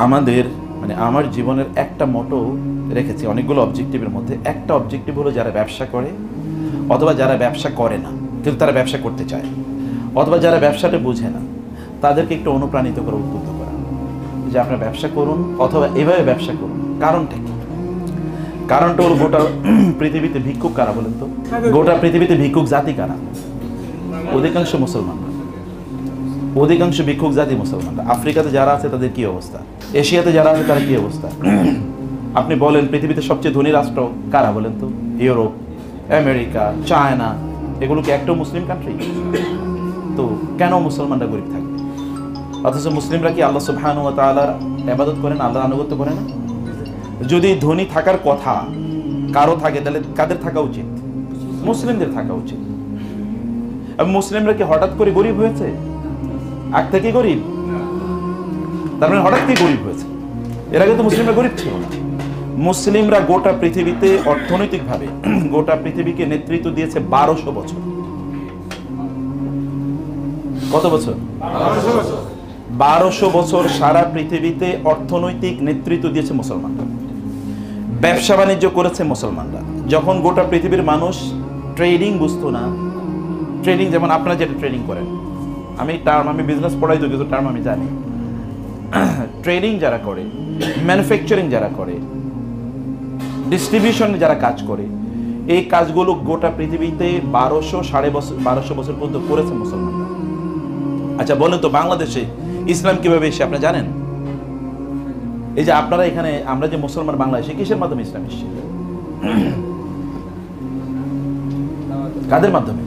আমাদের মানে আমার জীবনের একটা মোটো রেখেছি, অনেকগুলো অবজেক্টিভের মধ্যে একটা অবজেক্টিভ হলো যারা ব্যবসা করে অথবা যারা ব্যবসা করে না কিন্তু তারা ব্যবসা করতে চায়, অথবা যারা ব্যবসাটা বুঝে না তাদেরকে একটু অনুপ্রাণিত করা, উদ্বুদ্ধ করা যে আপনারা ব্যবসা করুন অথবা এভাবে ব্যবসা করুন। কারণটা কি? কারণটা হলো গোটা পৃথিবীতে ভিক্ষুক কারা বলেন তো? গোটা পৃথিবীতে ভিক্ষুক জাতি কারা? অধিকাংশ মুসলমানরা। অধিকাংশ ভিক্ষুক জাতি মুসলমানরা। আফ্রিকাতে যারা আছে তাদের কি অবস্থা? এশিয়াতে যারা আছে তার কি অবস্থা? আপনি বলেন পৃথিবীতে সবচেয়ে ধনী রাষ্ট্র কারা বলেন তো? ইউরোপ, আমেরিকা, চায়না, এগুলো কি একটাও মুসলিম কান্ট্রি? তো কেন মুসলমানরা গরিব থাকবে? অথচ মুসলিমরা কি আল্লাহ সুবহানাহু ওয়া তাআলার ইবাদত করেন, আল্লাহর আনুগত্য করে না? যদি ধনী থাকার কথা কারো থাকে তাহলে কাদের থাকা উচিত? মুসলিমদের থাকা উচিত। এবং মুসলিমরা কি হঠাৎ করে গরিব হয়েছে? আগ থেকে গরিব? তার মানে হঠাৎ করে গরিব হয়েছে? এর আগে তো মুসলিমরা গরিব ছিল না। মুসলিমরা গোটা পৃথিবীতে অর্থনৈতিকভাবে গোটা পৃথিবীকে নেতৃত্ব দিয়েছে 1200 বছর। কত বছর? 1200 বছর সারা পৃথিবীতে অর্থনৈতিক নেতৃত্ব দিয়েছে মুসলমানরা। ব্যবসা বাণিজ্য করেছে মুসলমানরা। যখন গোটা পৃথিবীর মানুষ ট্রেডিং বুঝতো না, ট্রেডিং যেমন আপনারা যেটা ট্রেডিং করেন, আমি বিজনেস পড়াই তো কিছু টার্ম আমি জানি। ট্রেডিং যারা করে, ম্যানুফ্যাকচারিং যারা করে, ডিস্ট্রিবিউশন যারা কাজ করে, এই কাজগুলো গোটা পৃথিবীতে 1200 বছর পর্যন্ত করেছে মুসলমানরা। আচ্ছা বলেন তো বাংলাদেশে ইসলাম কিভাবে এসে আপনি জানেন? এই যে আপনারা এখানে, আমরা যে মুসলমান বাংলাদেশে, কিসের মাধ্যমে ইসলাম এসেছে? কাদের মাধ্যমে?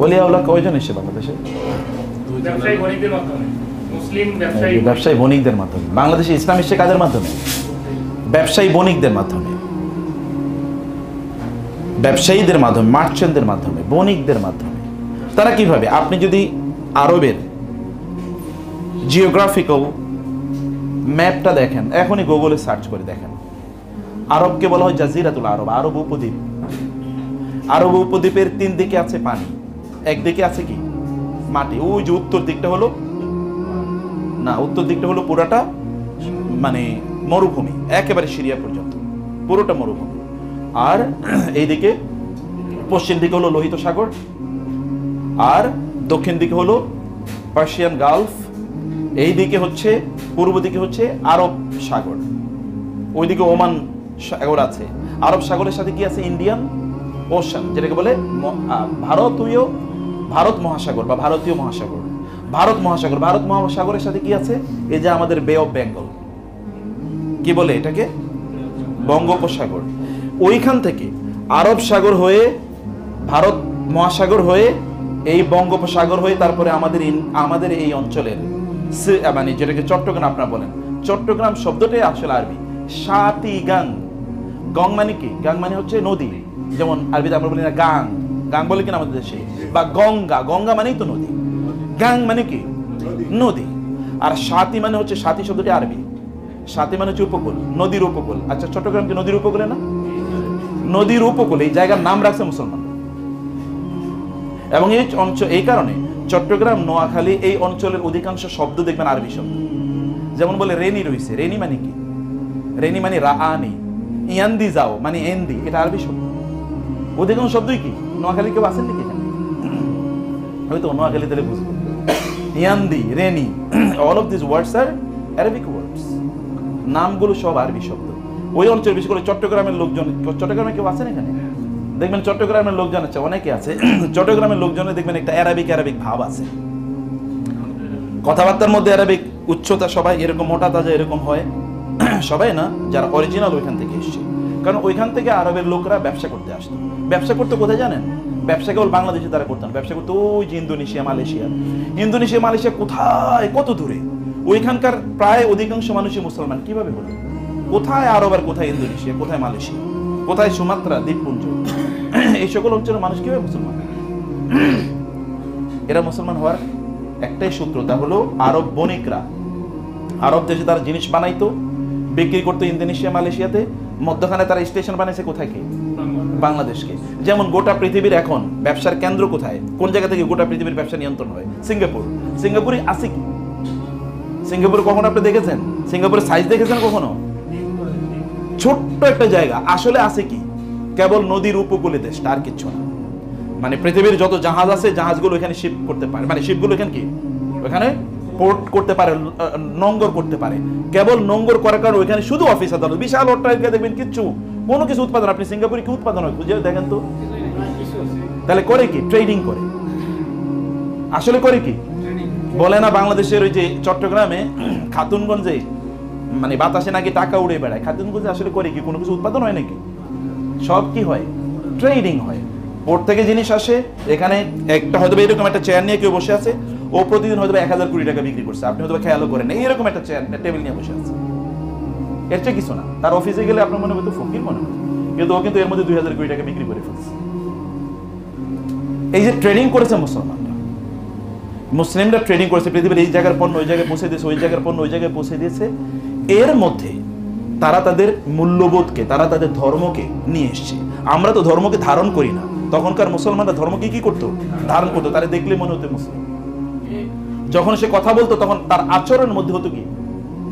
ওলিয়াউল্লাহ কয়জন এসে বাংলাদেশে? ব্যবসায়ী বণিকদের মাধ্যমে। বাংলাদেশে ইসলাম এসেছে কাদের মাধ্যমে? ব্যবসায়ী বণিকদের মাধ্যমে, ব্যবসায়ীদের মাধ্যমে, মার্চেন্টদের মাধ্যমে, বণিকদের মাধ্যমে। তারা কিভাবে? আপনি যদি আরবের জিওগ্রাফিক্যাল ম্যাপটা দেখেন, এখনই গুগলে সার্চ করে দেখেন, আরবকে বলা হয় জাজিরাতুল আরব, আরব উপদ্বীপ। আরব উপদ্বীপের 3 দিকে আছে পানি, একদিকে আছে কি? মাটি। ওই যে উত্তর দিকটা হলো না, উত্তর দিকটা হলো পুরাটা মানে মরুভূমি, একেবারে সিরিয়া পর্যন্ত পুরোটা মরুভূমি। আর এইদিকে পশ্চিম দিকে হলো লোহিত সাগর, আর দক্ষিণ দিকে হলো পার্সিয়ান গালফ, এই দিকে হচ্ছে পূর্ব দিকে হচ্ছে আরব সাগর, ওইদিকে ওমান সাগর আছে। আরব সাগরের সাথে কি আছে? ইন্ডিয়ান ওশান, যেটাকে বলে ভারত মহাসাগর বা ভারতীয় মহাসাগর। ভারত মহাসাগরের সাথে কি আছে? এই যে আমাদের বে অফ বেঙ্গল, কি বলে এটাকে? বঙ্গোপসাগর। ওইখান থেকে আরব সাগর হয়ে, ভারত মহাসাগর হয়ে, এই বঙ্গোপসাগর হয়ে, তারপরে আমাদের এই অঞ্চলের মানে যেটাকে চট্টগ্রাম আপনারা বলেন, চট্টগ্রাম শব্দটাই আসলে আরবি সাতি গাং। গং মানে কি? গাং মানে হচ্ছে নদী, যেমন আরবিতে আমরা বলি না গাং, গাং বলে কিনা আমাদের দেশে, বা গঙ্গা, গঙ্গা মানেই তো নদী। গাং মানে কি? নদী। আর সাতি মানে হচ্ছে, সাতি শব্দটি আরবি, সাতি মানে হচ্ছে উপকূল, নদীর উপকূল। আচ্ছা চট্টগ্রাম কি নদীর উপকূলে না? নদীর উপকূলে এই জায়গার নাম রাখছে মুসলমান। এবং এই অঞ্চল, এই কারণে চট্টগ্রাম, নোয়াখালী এই অঞ্চলের অধিকাংশ শব্দ দেখবেন আরবি শব্দ। যেমন বলে রেনি রইছে, রেনি মানে কি? রেনি মানে রাআনি। ইয়ান্দি যাও মানে এন্দি, এটা আরবি শব্দ। অধিকাংশ শব্দই কি? নোয়াখালী কেউ আছেন নাকি এখানে? হয়তো নোয়াখালী তাহলে বুঝবো। ইয়ান্দি, রেনি, all of this words are Arabic words. নামগুলো সব আরবি শব্দ। ওই অঞ্চল, বিশেষ করে চট্টগ্রামের লোকজন, চট্টগ্রামে কেউ আছেন এখানে? দেখবেন চট্টগ্রামের লোকজন আছে, অনেকে আছে, চট্টগ্রামের লোকজনে দেখবেন একটা অ্যারাবিক ভাব আছে, কথাবার্তার মধ্যে অ্যারাবিক উচ্চতা, সবাই এরকম মোটা তাজা এরকম হয়, সবাই না, যারা অরিজিনাল ওইখান থেকে এসছে। কারণ ওইখান থেকে আরবের লোকরা ব্যবসা করতে আসতো। ব্যবসা করতে কোথায় জানেন? ব্যবসা কেবল বাংলাদেশে তারা করতেন, ব্যবসা করতে ওই যে ইন্দোনেশিয়া, মালয়েশিয়া কোথায়, কত দূরে। ওইখানকার প্রায় অধিকাংশ মানুষই মুসলমান। কিভাবে হলো? কোথায় আরব আর কোথায় ইন্দোনেশিয়া, কোথায় মালয়েশিয়া, কোথায় সুমাত্রা দ্বীপপুঞ্জ, এই সকল অঞ্চলের মানুষ কিভাবে মুসলমান? এরা মুসলমান হওয়ার একটাই সূত্র, তা হলো আরব বণিকরা আরব দেশে তারা জিনিস বানাইতো, বিক্রি করতো ইন্দোনেশিয়া, মালয়েশিয়াতে। মধ্যখানে তারা স্টেশন বানাইছে কোথায়? কি? বাংলাদেশকে। যেমন গোটা পৃথিবীর এখন ব্যবসার কেন্দ্র কোথায়? কোন জায়গা থেকে গোটা পৃথিবীর ব্যবসা নিয়ন্ত্রণ হয়? সিঙ্গাপুর। সিঙ্গাপুরে আছে কি? সিঙ্গাপুর কখনো আপনি দেখেছেন? সিঙ্গাপুরের সাইজ দেখেছেন কখনো? ছোট্ট একটা জায়গা, আসলে আছে কি কেবল নদীর উপকূলে দেশটা, আর কিচ্ছু না। মানে পৃথিবীর যত জাহাজ আছে জাহাজগুলো এখানে শিপ করতে পারে, মানে শিপগুলো এখানে কি ওখানে পোর্ট করতে পারে, নোঙ্গর করতে পারে। কেবল নোঙ্গর করার কারণে ওইখানে শুধু অফিস আদালত, বিশাল অট্টালিকা দেখবেন, কিচ্ছু কোনো কিছু উৎপাদন। আপনি সিঙ্গাপুরে কি উৎপাদন হয় খুঁজে দেখেন তো। তাহলে করে কি? ট্রেডিং করে। আসলে করে কি বলে না, বাংলাদেশের ওই যে চট্টগ্রামে খাতুনগঞ্জে মানে বাতাসে নাকি টাকা উড়ে বেড়ায়, খাতুনগঞ্জে আসলে করে কি কোনো কিছু উৎপাদন হয় নাকি? সব কি হয়? ট্রেডিং হয়। পোর্ট থেকে জিনিস আসে, এখানে একটা হয়তো এরকম একটা চেয়ার নিয়ে কেউ বসে আছে, ও প্রতিদিন হয়তো 1000 কোটি টাকা বিক্রি করছে, আপনি হয়তো খেয়ালও করেন না, এইরকম একটা চেয়ার টেবিল নিয়ে বসে আছে। এর চেয়ে কিছু না। তার অফিসে গেলে আপনার মনে হতো ফকির মনে হতো, কিন্তু ও কিন্তু এর মধ্যে 2000 কোটি টাকা বিক্রি করে ফেলছে। এই যে ট্রেডিং করেছে মুসলিমরা ট্রেডিং করেছে, পৃথিবীর এই জায়গার পণ্য ওই জায়গায় পৌঁছে দিয়েছে, ওই জায়গার পণ্য ওই জায়গায় পৌঁছে দিয়েছে। এর মধ্যে তারা তাদের মূল্যবোধকে, তারা তাদের ধর্মকে নিয়ে এসছে। আমরা তো ধর্মকে ধারণ করি না। তখনকার মুসলমানরা ধর্মকে কি করতো? ধারণ করতো। তারা দেখলে মনে হতো মুসলিম। যখন সে কথা বলতো তখন তার আচরণের মধ্যে হতো কি?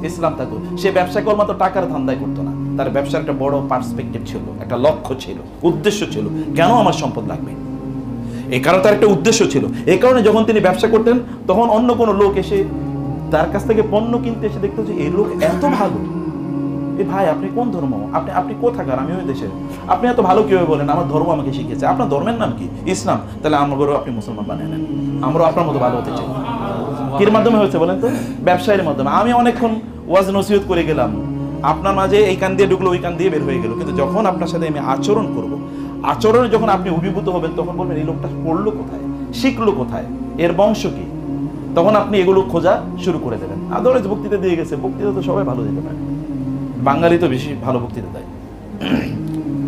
ইসলাম থাকতো। সে ব্যবসা কেবলমাত্র টাকার ধান্দায় করতো না, তার ব্যবসার একটা বড় পার্সপেক্টিভ ছিল, একটা লক্ষ্য ছিল, উদ্দেশ্য ছিল। কেন আমার সম্পদ লাগবে, এই কারণে তার একটা উদ্দেশ্য ছিল। এই কারণে যখন তিনি ব্যবসা করতেন তখন অন্য কোনো লোক এসে তার কাছ থেকে পণ্য কিনতে এসে দেখতো যে এই লোক এত ভালো, এই ভাই আপনি কোন ধর্ম, আপনি কোথাকার, আমি ওই দেশের, আপনি এত ভালো কিভাবে বলেন, আমার ধর্ম আমাকে শিখেছে। আপনার ধর্মের নাম কি? ইসলাম। তাহলে আমারও আপনি মুসলমান বানিয়ে নেন, আমরাও আপনার মতো ভালো হতে চাই। কির মাধ্যমে হয়েছে বলেন তো? ব্যবসায়ের মাধ্যমে। আমি অনেকক্ষণ ওয়াজ নসিহত করে গেলাম, আপনার মাঝে এই কান দিয়ে ঢুকলো, ওই কান দিয়ে বের হয়ে গেল, কিন্তু যখন আপনার সাথে আমি আচরণ করব, আচরণে যখন আপনি অভিভূত হবেন তখন বলবেন এই লোকটা পড়লো কোথায়, শিখলো কোথায়, এর বংশ কি, তখন আপনি এগুলো খোঁজা শুরু করে দেবেন। আদরেজ বক্তৃতা দিয়ে গেছে, বক্তৃতা তো সবাই ভালো দিতে পারে, বাঙালি তো বেশি ভালো বক্তৃতা দেয়।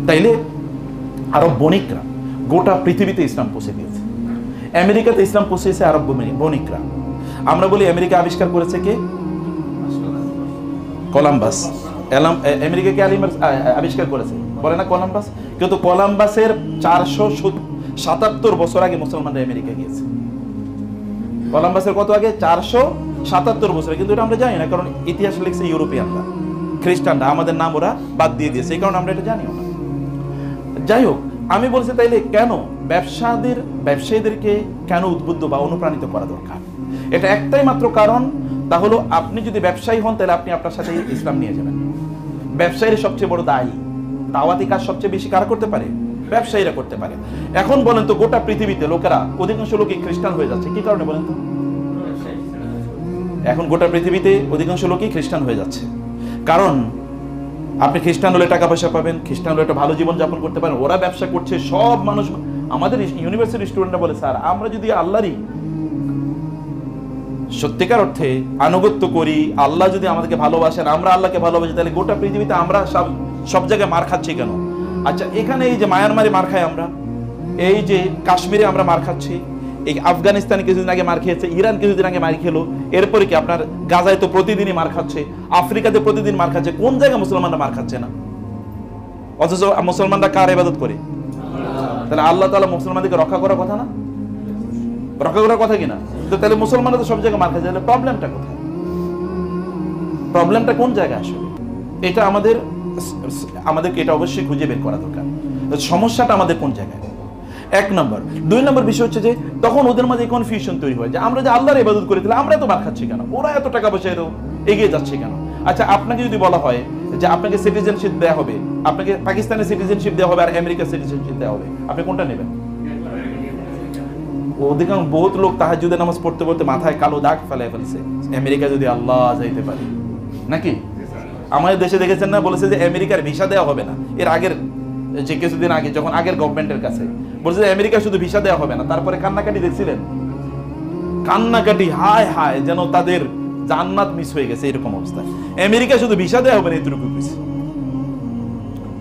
তাইলে আরব বণিকরা গোটা পৃথিবীতে ইসলাম পৌঁছে দিয়েছে। আমেরিকাতে ইসলাম পৌঁছেছে আরব বণিকরা। আমরা বলি আমেরিকা আবিষ্কার করেছে কে? কলাম্বাস। আমেরিকা কে আবিষ্কার করেছে বলে না? কলাম্বাস। কিন্তু কলাম্বাসের 477 বছর আগে মুসলমানরা আমেরিকা গিয়েছে। কলাম্বাসের কত আগে? 477 বছর। কিন্তু এটা আমরা জানি না, কারণ ইতিহাস লিখছে ইউরোপিয়ানরা, খ্রিস্টানরা। আমাদের নাম ওরা বাদ দিয়ে দিয়েছে, এই কারণে আমরা এটা জানিও না। যাই হোক, আমি বলছি তাইলে কেন ব্যবসায়ীদেরকে কেন উদ্বুদ্ধ বা অনুপ্রাণিত করা দরকার? এটা একটাই মাত্র কারণ, তা হলো আপনি যদি ব্যবসায়ী হন তাহলে আপনি আপনার সাথে ইসলাম নিয়ে যাবেন। ব্যবসায়ীরা সবচেয়ে বড় দায়ী। দাওয়াতি কাজ সবচেয়ে বেশি কারা করতে পারে? ব্যবসায়ীরা করতে পারে। এখন বলেন তো, গোটা পৃথিবীতে লোকেরা, অধিকাংশ লোকই খ্রিস্টান হয়ে যাচ্ছে, কি কারণে বলেন তো? এখন গোটা পৃথিবীতে অধিকাংশ লোকই খ্রিস্টান হয়ে যাচ্ছে, কারণ আপনি খ্রিস্টান হলে টাকা পয়সা পাবেন, খ্রিস্টান হলে একটা ভালো জীবন যাপন করতে পারেন। ওরা ব্যবসা করছে, সব মানুষ। আমাদের ইউনিভার্সিটি স্টুডেন্টরা বলে, স্যার আমরা যদি আল্লাহরই সত্যিকার অর্থে আনুগত্য করি, আল্লাহ যদি আমাদেরকে ভালোবাসেন, আমরা আল্লাহকে ভালোবাসি, তাহলে গোটা পৃথিবীতে আমরা সব জায়গায় মার খাচ্ছি কেন? আচ্ছা, এখানে এই যে মায়ানমারে মার খাই আমরা, এই যে কাশ্মীরে আমরা মার খাচ্ছি, এই আফগানিস্তানে কিছুদিন আগে মার খেয়েছে, ইরান কিছুদিন আগে মার খেলো, এরপরে কি আপনার গাজায় তো প্রতিদিনই মার খাচ্ছে, আফ্রিকাতে প্রতিদিন মার খাচ্ছে। কোন জায়গায় মুসলমানরা মার খাচ্ছে না? অথচ মুসলমানরা কার ইবাদত করে? তাহলে আল্লাহ তাআলা মুসলমানদেরকে রক্ষা করার কথা না? রক্ষা করার কথা কিনা? তো তাহলে মুসলমানরা তো সব জায়গায় মার খাচ্ছে, তাহলে প্রবলেমটা কোথায়? প্রবলেমটা কোন জায়গায় আসলে? এটা আমাদেরকে এটা অবশ্যই খুঁজে বের করা দরকার, সমস্যাটা আমাদের কোন জায়গায়। 1 নম্বর। 2 নম্বর বিষয় হচ্ছে যে তখন ওদের মাঝে কনফিউশন তৈরি হয় যে আমরা যে আল্লাহর ইবাদত করি, তাহলে আমরা এত মার খাচ্ছি কেন, ওরা এত টাকা পয়সা এগিয়ে যাচ্ছে কেন? আচ্ছা, আপনাকে যদি বলা হয় যে আপনাকে সিটিজেনশিপ দেওয়া হবে, আপনাকে পাকিস্তানের সিটিজেনশিপ দেওয়া হবে আর আমেরিকার সিটিজেনশিপ দেওয়া হবে, আপনি কোনটা নেবেন? অধিকাংশ বহুত লোক তাহাজ্জুদের নামাজ পড়তে পড়তে মাথায় কালো দাগ ফেলে ফেলছে, আমেরিকা যদি আল্লাহ যাইতে পারি, নাকি? আমাদের দেশে দেখেছেন না, বলেছে যে আমেরিকার ভিসা দেওয়া হবে না। এর আগের যে কিছুদিন আগে যখন আগের গভর্নমেন্টের কাছে বলছে যে আমেরিকা শুধু ভিসা দেওয়া হবে না, তারপরে কান্নাকাটি দেখছিলেন, কান্নাকাটি, হায় হায়, যেন তাদের জান্নাত মিস হয়ে গেছে এরকম অবস্থা। আমেরিকা শুধু ভিসা দেওয়া হবে না, এতটুকু কিছু।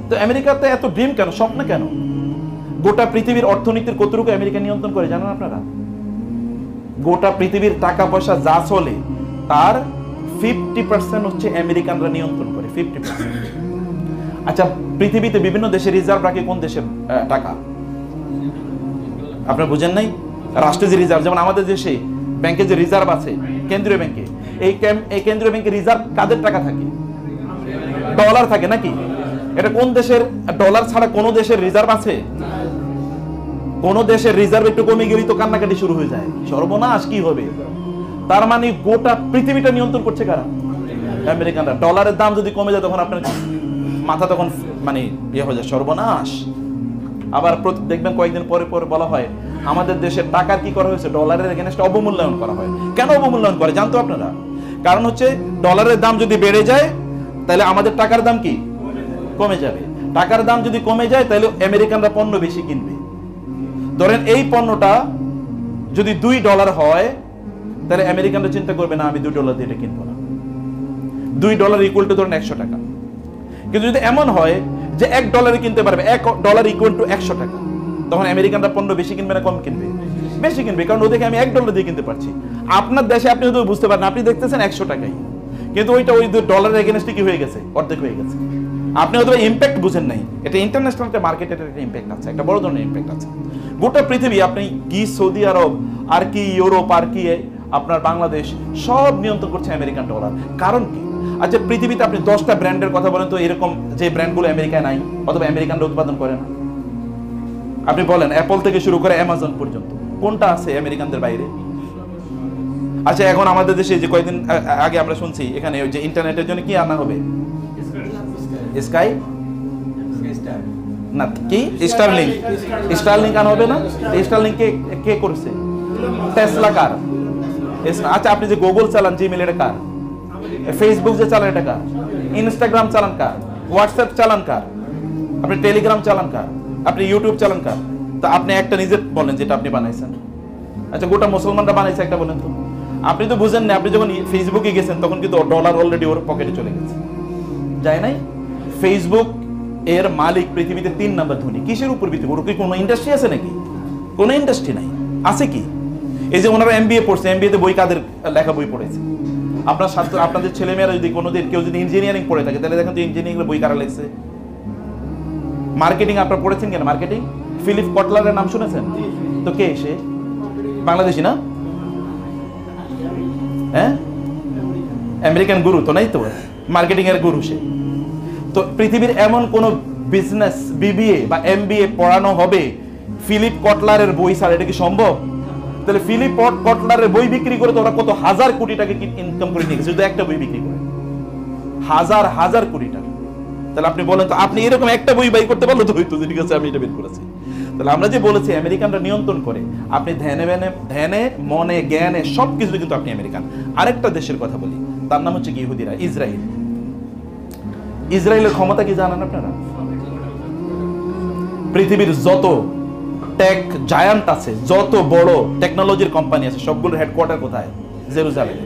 তো আমেরিকাতে এত ড্রিম কেন, স্বপ্ন কেন? গোটা পৃথিবীর অর্থনীতির কতটুকু আমেরিকা নিয়ন্ত্রণ করে জানেন আপনারা? গোটা পৃথিবীর টাকা পয়সা যা চলে তার 50% হচ্ছে আমেরিকানরা নিয়ন্ত্রণ করে, 50%। আচ্ছা, পৃথিবীতে বিভিন্ন দেশে রিজার্ভ রাখে কোন দেশের টাকা? আপনারা বুঝেন নাই? রাষ্ট্রের যে রিজার্ভ, যেমন আমাদের দেশে ব্যাংকে যে রিজার্ভ আছে, কেন্দ্রীয় ব্যাংকে, এই কেন্দ্রীয় ব্যাংকের রিজার্ভ কাদের টাকা থাকে? ডলার থাকে নাকি? এটা কোন দেশের ডলার ছাড়া কোন দেশের রিজার্ভ আছে? কোন দেশের রিজার্ভ একটু কমে গেলেই তো কান্নাকাটি শুরু হয়ে যায়, সর্বনাশ কি হবে। তার মানে গোটা পৃথিবীটা নিয়ন্ত্রণ করছে কারা? আমেরিকানরা। ডলারের দাম যদি কমে যায় তখন আপনার মাথা তখন মানে ইয়ে হয়ে যায়, সর্বনাশ। আবার দেখবেন কয়েকদিন পরে পরে বলা হয় আমাদের দেশের টাকার কি করা হয়েছে, ডলারের এগেইনস্টে অবমূল্যায়ন করা হয়। কেন অবমূল্যায়ন করে জানতো আপনারা? কারণ হচ্ছে ডলারের দাম যদি বেড়ে যায় তাহলে আমাদের টাকার দাম কি কমে যাবে। টাকার দাম যদি কমে যায় তাহলে আমেরিকানরা পণ্য বেশি কিনবে। ধরেন এই পণ্যটা যদি $2 হয় তাহলে আমেরিকানরা চিন্তা করবে না আমি $2 দিয়ে এটা কিনবো না। $2 ইকুয়াল টু ধরেন 100 টাকা। কিন্তু যদি এমন হয় যে $1 কিনতে পারবে, $1 ইকুয়াল টু 100 টাকা, তখন আমেরিকানরা পণ্য বেশি কিনবে না কম কিনবে? বেশি কিনবে, কারণ ওদেরকে আমি $1 দিয়ে কিনতে পারছি। আপনার দেশে আপনি হয়তো বুঝতে পারেন, আপনি দেখতেছেন 100 টাকাই, কিন্তু ওইটা ওই ডলারের এগেইনস্টে কি হয়ে গেছে, অর্ধেক হয়ে গেছে। আপনি হয়তো ইম্প্যাক্ট বুঝেন নাই। এটা ইন্টারন্যাশনাল একটা মার্কেটের একটা ইম্প্যাক্ট আছে, একটা বড় ধরনের ইম্প্যাক্ট আছে। গোটা পৃথিবী, আপনি কি সৌদি আরব আর কি ইউরোপ আর কি আপনার বাংলাদেশ সব নিয়ন্ত্রণ করছে আমেরিকান ডলার। কারণ কি? আচ্ছা, পৃথিবীতে আপনি 10টা ব্র্যান্ডের কথা বলেন তো এরকম যে ব্র্যান্ডগুলো আমেরিকায় নাই অথবা আমেরিকানরা উৎপাদন করে না। আপনি বলেন অ্যাপল থেকে শুরু করে অ্যামাজন পর্যন্ত কোনটা আছে আমেরিকানদের বাইরে? আচ্ছা, এখন আমাদের দেশে যে কয়েকদিন আগে আমরা শুনছি এখানে যে ইন্টারনেটের জন্য কি আনা হবে, স্কাই না কি স্টারলিংক আনা হবে না? স্টারলিংক কে করছে? টেসলা কার? আচ্ছা, আপনি যে গুগল চালান, জিমেল, এটা কার? ফেসবুক যে চালান এটা কার? ইনস্টাগ্রাম চালান কার? হোয়াটসঅ্যাপ চালান কার? আপনি টেলিগ্রাম চালান কার? আপনি ইউটিউব চালান কার? তা আপনি একটা নিজে বলেন যেটা আপনি বানাইছেন। আচ্ছা, গোটা মুসলমানরা বানাইছে একটা বলেন তো। আপনি তো বুঝেন না, আপনি যখন ফেসবুকে গেছেন তখন কিন্তু ডলার অলরেডি ওর পকেটে চলে গেছে, যায় নাই? ফেসবুক এর মালিক পৃথিবীতে 3 নম্বর ধনী। কিসের উপর ভিত্তি? ওর কি কোনো ইন্ডাস্ট্রি আছে নাকি? কোনো ইন্ডাস্ট্রি নাই। আছে কি? এই যে ওনারা এমবিএ পড়ছে, এমবিএ তে বই কাদের লেখা বই পড়েছে? আপনার ছাত্র, আপনাদের ছেলেমেয়েরা যদি কোনোদিন কেউ যদি ইঞ্জিনিয়ারিং পড়ে থাকে তাহলে দেখেন তো ইঞ্জিনিয়ারিং এর বই কারা লিখছে? মার্কেটিং আপনারা পড়েছেন কেন? মার্কেটিং ফিলিপ কটলারের নাম শুনেছেন তো? কে সে? বাংলাদেশি না? হ্যাঁ, আমেরিকান গুরু তো নাই তো, মার্কেটিং এর গুরু সে তো। পৃথিবীর এমন কোন বিজনেস বিবিএ বা এমবিএ পড়ানো হবে ফিলিপ কটলারের বই ছাড়া? এটা কি সম্ভব? তাহলে ফিলিপ কটলারের বই বিক্রি করে তো ওরা কত হাজার কোটি টাকা ইনকাম করে নিয়ে গেছে, শুধু একটা বই বিক্রি করে হাজার হাজার কোটি টাকা। তাহলে আপনি বলেন তো, আপনি এরকম একটা বই বাই করতে পারলো তো হইতো, ঠিক আছে আমি এটা বের করেছি। তাহলে আমরা যে বলেছি আমেরিকানরা নিয়ন্ত্রণ করে, আপনি ধ্যানে মনে জ্ঞানে সবকিছু কিন্তু আপনি আমেরিকান। আরেকটা দেশের কথা বলি, তার নাম হচ্ছে ইহুদিরা, ইসরায়েল। ইসরায়েলের ক্ষমতা কি জানেন আপনারা? পৃথিবীর যত টেক জায়ান্ট আছে, যত বড় টেকনোলজির কোম্পানি আছে, সবগুলোর হেডকোয়ার্টার কোথায়? জেরুজালেমে।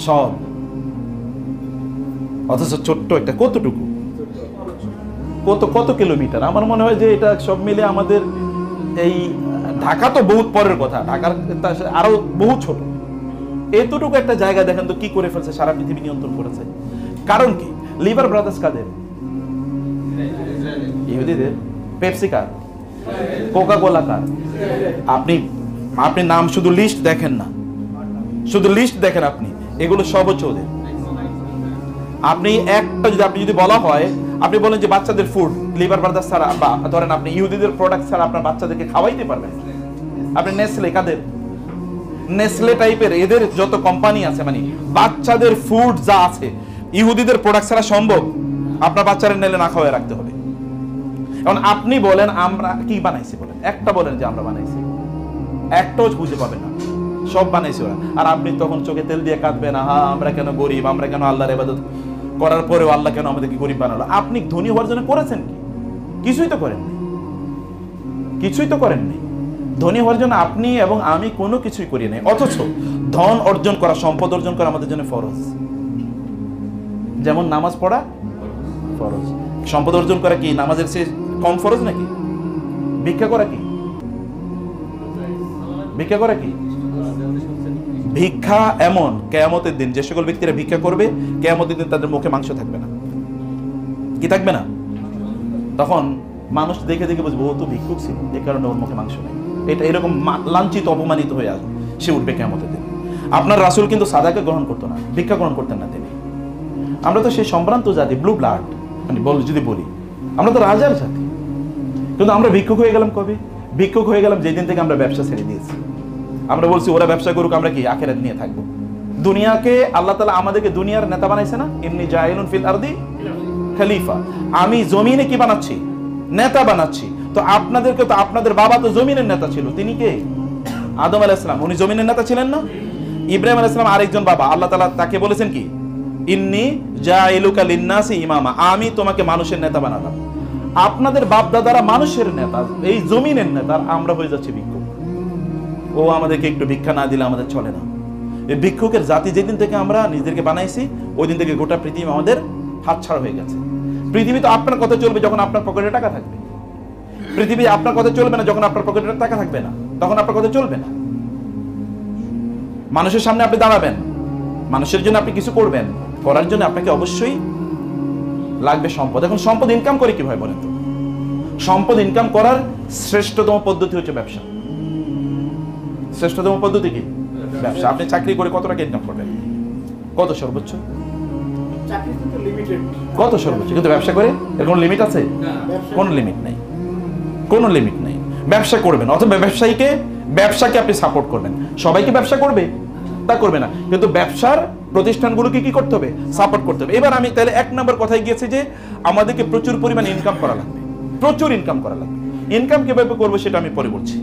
সব। অথচ ছোট্ট একটা, কতটুকু, কত কিলোমিটার? আমার মনে হয় যে এটা সব মিলে আমাদের এই ঢাকা তো বহুত পরের কথা, ঢাকার আরো বহু ছোট। এতটুকু একটা জায়গা দেখেন তো কি করে ফেলছে, সারা পৃথিবী নিয়ন্ত্রণ করেছে। কারণ কি? লিভার ব্রাদার্স কাদের? ইহুদিদের। পেপসি কার? কোকা কোলা কার? আপনি নাম শুধু লিস্ট দেখেন না, শুধু লিস্ট দেখেন আপনি, এগুলো সব হচ্ছে ওদের। আপনি একটা আপনি যদি বলা হয়, আপনি বলেন যে বাচ্চাদের ফুড লিভার ব্রাদার্স ছাড়া, বা ধরেন আপনি ইহুদিদের প্রোডাক্ট ছাড়া আপনার বাচ্চাদেরকে খাওয়াইতে পারবেন? আপনি নেসলে, কাদের? নেসলে টাইপের এদের যত কোম্পানি আছে, মানে বাচ্চাদের ফুড যা আছে ইহুদিদের প্রোডাক্ট ছাড়া সম্ভব? আপনার বাচ্চারা নেলে না খাওয়াই রাখতে হবে। এখন আপনি বলেন আমরা কি বানাইছি, বলেন একটা, বলেন যে আমরা বানাইছি, একটাও বুঝে পাবেন না, সব বানাইছে ওরা। আর আপনি তখন চোখে তেল দিয়ে কাঁদবেন, হ্যাঁ আমরা কেন গরিব, আমরা কেন আল্লাহর ইবাদত করার পরেও আল্লাহ কেন আমাদেরকে গরিব বানালো? আপনি ধনী হওয়ার জন্য করেছেন কি? কিছুই তো করেননি, কিছুই তো করেননি। ধনী হওয়ার জন্য আপনি এবং আমি কোনো কিছুই করি নাই। অথচ ধন অর্জন করা, সম্পদ অর্জন করা আমাদের জন্য ফরজ। যেমন নামাজ পড়া ফরজ, সম্পদ অর্জন করা কি নামাজের চেয়ে কম ফরজ নাকি? ভিক্ষা করা কি? ভিক্ষা করা কি? ভিক্ষা এমন কিয়ামতের দিন যে সকল ব্যক্তিরা ভিক্ষা করবে, কিয়ামতের দিন তাদের মুখে মাংস থাকবে না। কি থাকবে না? তখন মানুষ দেখে দেখে বুঝবে ও তো ভিক্ষুক ছিল, এই কারণে ওর মুখে মাংস নেই। এটা এরকম লাঞ্ছিত অপমানিত হয়ে আসবে, সে উঠবে কিয়ামতের দিন। আপনার রাসূল কিন্তু সাদাকে গ্রহণ করতো না, ভিক্ষা গ্রহণ করতেন না তিনি। আমরা তো সেই সম্ভ্রান্ত জাতি, ব্লু ব্লাড, মানে যদি বলি আমরা তো রাজার জাতি, কিন্তু আমরা ভিক্ষুক হয়ে গেলাম কবে? ভিক্ষুক হয়ে গেলাম যেদিন থেকে আমরা ব্যবসা ছেড়ে দিয়েছি। আমরা বলছি ওরা ব্যবসা করুক, আমরা কি আখিরাত নিয়ে থাকবো। দুনিয়াকে আল্লাহ তাআলা আমাদেরকে দুনিয়ার নেতা বানাইছে না, ইন্নী জাইলুন ফিল আরদি খলিফা, আমি জমিনে কি বানাচ্ছি? নেতা বানাচ্ছি। তো আপনাদেরকে তো, আপনাদের বাবা তো জমিনের নেতা ছিল, তিনি কে? আদম আলাইহিস সালাম, উনি জমিনের নেতা ছিলেন না? ইব্রাহিম আলাইহিস সালাম আরেকজন বাবা, আল্লাহ তাআলা তাকে বলেছেন কি, ইন্নী জাইলুকা লিন্নাসি ইমামা, আমি তোমাকে মানুষের নেতা বানালাম। আপনাদের বাপ দাদারা মানুষের নেতা, এই জমিনের নেতা, আমরা হয়ে যাচ্ছি ভিক্ষুক। ও আমাদেরকে একটু ভিক্ষা না দিলে আমাদের চলে না। এই ভিক্ষুকের জাতি যেদিন থেকে আমরা নিজেদেরকে বানাইছি, ওই দিন থেকে গোটা পৃথিবী আমাদের হাতছাড়া হয়ে গেছে। পৃথিবী তো আপনার কথা চলবে যখন আপনার পকেটে টাকা থাকবে। পৃথিবী আপনার কথা চলবে না যখন আপনার পকেটে টাকা থাকবে না, তখন আপনার কথা চলবে না। মানুষের সামনে আপনি দাঁড়াবেন, মানুষের জন্য আপনি কিছু করবেন, করার জন্য আপনাকে অবশ্যই লাগবে সম্পদ। এখন সম্পদ ইনকাম করে কিভাবে বলেন তো? সম্পদ ইনকাম করার শ্রেষ্ঠতম পদ্ধতি হচ্ছে ব্যবসা। শ্রেষ্ঠতম পদ্ধতি কি? ব্যবসা। আপনি চাকরি করে কত টাকা ইনকাম করবেন? কত সর্বোচ্চ? কত সর্বোচ্চ? কিন্তু ব্যবসা করে এর কোনো লিমিট আছে? কোনো লিমিট নেই, কোনো লিমিট নেই। ব্যবসা করবেন, অথবা ব্যবসাকে আপনি সাপোর্ট করবেন। সবাইকে ব্যবসা করবে তা করবে না, কিন্তু ব্যবসার প্রতিষ্ঠানগুলোকে কি করতে হবে? সাপোর্ট করতে হবে। এবার আমি তাহলে এক নম্বর কথায় গিয়েছি যে আমাদেরকে প্রচুর পরিমাণে ইনকাম করা লাগবে, প্রচুর ইনকাম করা লাগবে। ইনকাম কিভাবে করবো সেটা আমি পরে বলছি।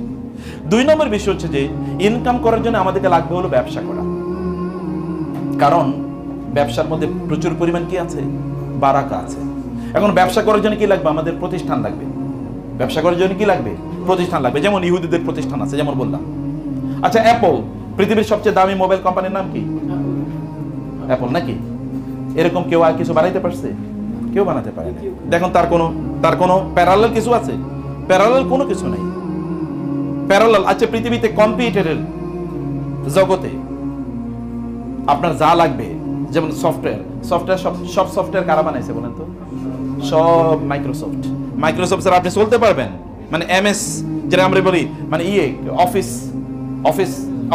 2 নম্বর বিষয় হচ্ছে যে ইনকাম করার জন্য আমাদেরকে লাগবে হলো ব্যবসা করা। কারণ ব্যবসার মধ্যে প্রচুর পরিমাণ কি আছে? বারাকা আছে। এখন ব্যবসা করার জন্য কি লাগবে? আমাদের প্রতিষ্ঠান লাগবে। ব্যবসা করার জন্য কি লাগবে? প্রতিষ্ঠান লাগবে। যেমন ইহুদিদের প্রতিষ্ঠান আছে, যেমন বললাম। আচ্ছা, অ্যাপল পৃথিবীর সবচেয়ে দামি মোবাইল কোম্পানির নাম কি? অ্যাপল নাকি? এরকম কেউ আর কিছু বানাইতে পারছে? কেউ বানাতে পারে না। দেখুন তার কোনো প্যারালাল কিছু আছে? প্যারালাল কোনো কিছু নাই। প্যারালাল আচ্ছা, পৃথিবীতে কম্পিউটারের জগতে আপনার যা লাগবে, যেমন সফটওয়্যার সব সফটওয়্যার কারা বানাইছে বলেন তো? সব মাইক্রোসফট স্যার আপনি চলতে পারবেন। মানে এমএস যেটা আমরা বলি, মানে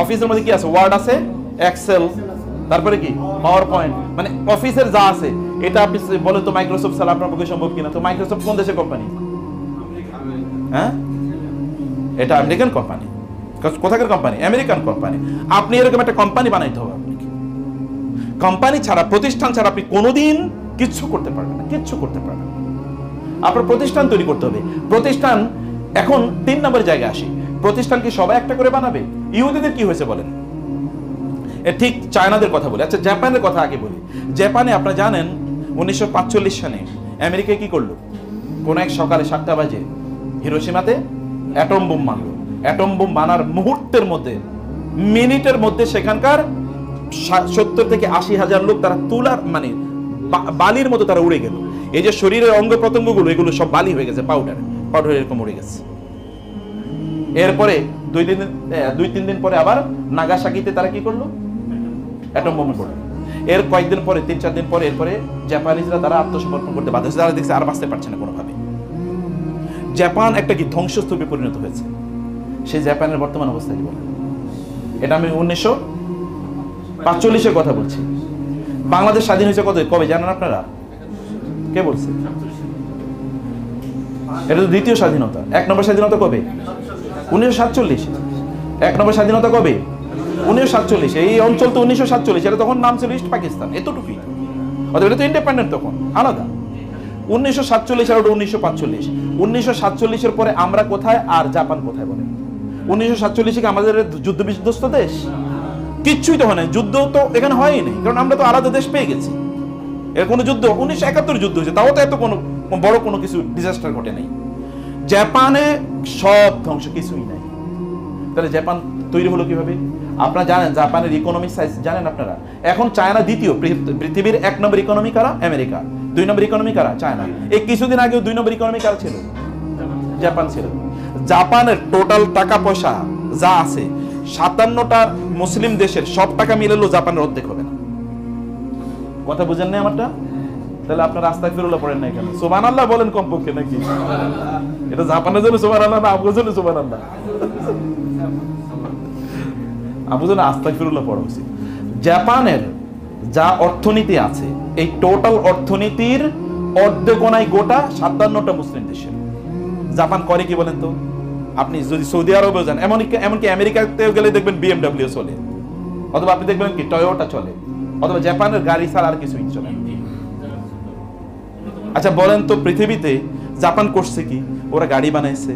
অফিসের মধ্যে কি আছে? ওয়ার্ড আছে, এক্সেল, তারপরে কি পাওয়ার পয়েন্ট, মানে অফিসের যা আছে এটা আপনি বলেন তো মাইক্রোসফট ছাড়া আপনার পক্ষে সম্ভব কিনা? তো মাইক্রোসফট কোন দেশের কোম্পানি? হ্যাঁ, এটা আমেরিকান কোম্পানি। কোথাকার কোম্পানি? American company. আপনি এরকম একটা কোম্পানি বানাইতে হবে। আপনাকে কোম্পানি ছাড়া, প্রতিষ্ঠান ছাড়া আপনি কোনোদিন কিচ্ছু করতে পারবেন না, কিচ্ছু করতে পারবেন না। আপনার প্রতিষ্ঠান তৈরি করতে হবে। প্রতিষ্ঠান এখন 3 নম্বর জায়গায় আসি। প্রতিষ্ঠান কি সবাই একটা করে বানাবে? ইহুদিদের কি হয়েছে বলেন? ঠিক চায়নাদের কথা বলি। আচ্ছা, জাপানের কথা আগে বলি। জাপানে আপনারা জানেন 1945 সালে আমেরিকা কি করলো? কোন এক সকালে 7টা বাজে হিরোশিমাতে অ্যাটম বোম মারলো। অ্যাটম বোম বানার মুহূর্তের মধ্যে, মিনিটের মধ্যে সেখানকার 70 থেকে 80 হাজার লোক তারা তুলার মানে বালির মতো তারা উড়ে গেল। এই যে শরীরের অঙ্গ প্রত্যঙ্গগুলো, এগুলো সব বালি হয়ে গেছে, পাউডার এরকম উড়ে গেছে। এরপরে 2-3 দিন পরে আবার নাগাসাকিতে তারা কি করলো? অ্যাটম বোম করলো। এর কয়েকদিন পরে, 3-4 দিন পরে, এরপরে জাপানিজরা তারা আত্মসমর্পণ করতে বাধ্য হয়েছে। তারা দেখছে আর বাঁচতে পারছে না কোনোভাবে। জাপান একটা কি ধ্বংসস্তূপে পরিণত হয়েছে। সেই জাপানের বর্তমান অবস্থা কি বলে? এটা আমি 1945-এর কথা বলছি। বাংলাদেশ স্বাধীন হয়েছে কবে জানেন আপনারা? কে বলছে? এটা তো দ্বিতীয় স্বাধীনতা। 1 নম্বর স্বাধীনতা কবে? 1947। 1 নম্বর স্বাধীনতা কবে? 1947। এই অঞ্চল তো 1947, এটা তখন নাম ছিল ইস্ট পাকিস্তান, এতটুকুই। অতএব এটা তো ইন্ডিপেন্ডেন্ট, তখন আলাদা। 1947 আর 1945। 1947-এর পরে আমরা কোথায় আর জাপান কোথায় বলেন? 1947 আমাদের যুদ্ধ বিধ্বস্ত দেশ? কিচ্ছুই তো হয় না। যুদ্ধ তো এখানে হয়ই নেই, কারণ আমরা তো আলাদা দেশ পেয়ে গেছি। এর কোনো যুদ্ধ 1971 যুদ্ধ হয়েছে, তাও তো এত কোনো বড় কোনো কিছু ডিজাস্টার ঘটে নাই। জাপানে সব ধ্বংস, কিছুই নাই। তাহলে জাপান তৈরি হলো কিভাবে? আপনারা জানেন জাপানের ইকোনমিক সাইজ জানেন আপনারা? এখন চায়না দ্বিতীয়। পৃথিবীর 1 নম্বর ইকোনমি কারা? আমেরিকা। 2 নম্বর ইকোনমি কারা? চায়না। এই কিছুদিন আগেও 2 নম্বর ইকোনমি কারা ছিল? জাপান ছিল। জাপানের টোটাল টাকা পয়সা যা আছে 57টা মুসলিম দেশের সব টাকা মিলালেও জাপানের অর্ধেক হবে না। কথা বুঝেন না আমারটা? তাহলে আপনার রাস্তায় ফিরুল্লাহ পড়েন নাই কেন? সুবহানাল্লাহ বলেন কমপক্ষে নাকি? এটা জাপানের জন্য সুবহানাল্লাহ না আপনার জন্য সুবহানাল্লাহ? আমাদের আস্তাগফিরুল্লাহ পড়া উচিত। জাপানের যা অর্থনীতি আছে, এই টোটাল অর্থনীতির অর্ধেকোনায় গোটা 57টা মুসলিম দেশের। জাপান করে কি বলেন তো? আপনি যদি সৌদি আরবেও যান, এমনকি আমেরিকাতেও গেলে দেখবেন BMW চলে, অথবা আপনি দেখবেন কি টয়োটা চলে, অথবা জাপানের গাড়ি ছাড়া আর কিছুই চলে না। আচ্ছা বলেন তো, পৃথিবীতে জাপান করছে কি? ওরা গাড়ি বানাইছে,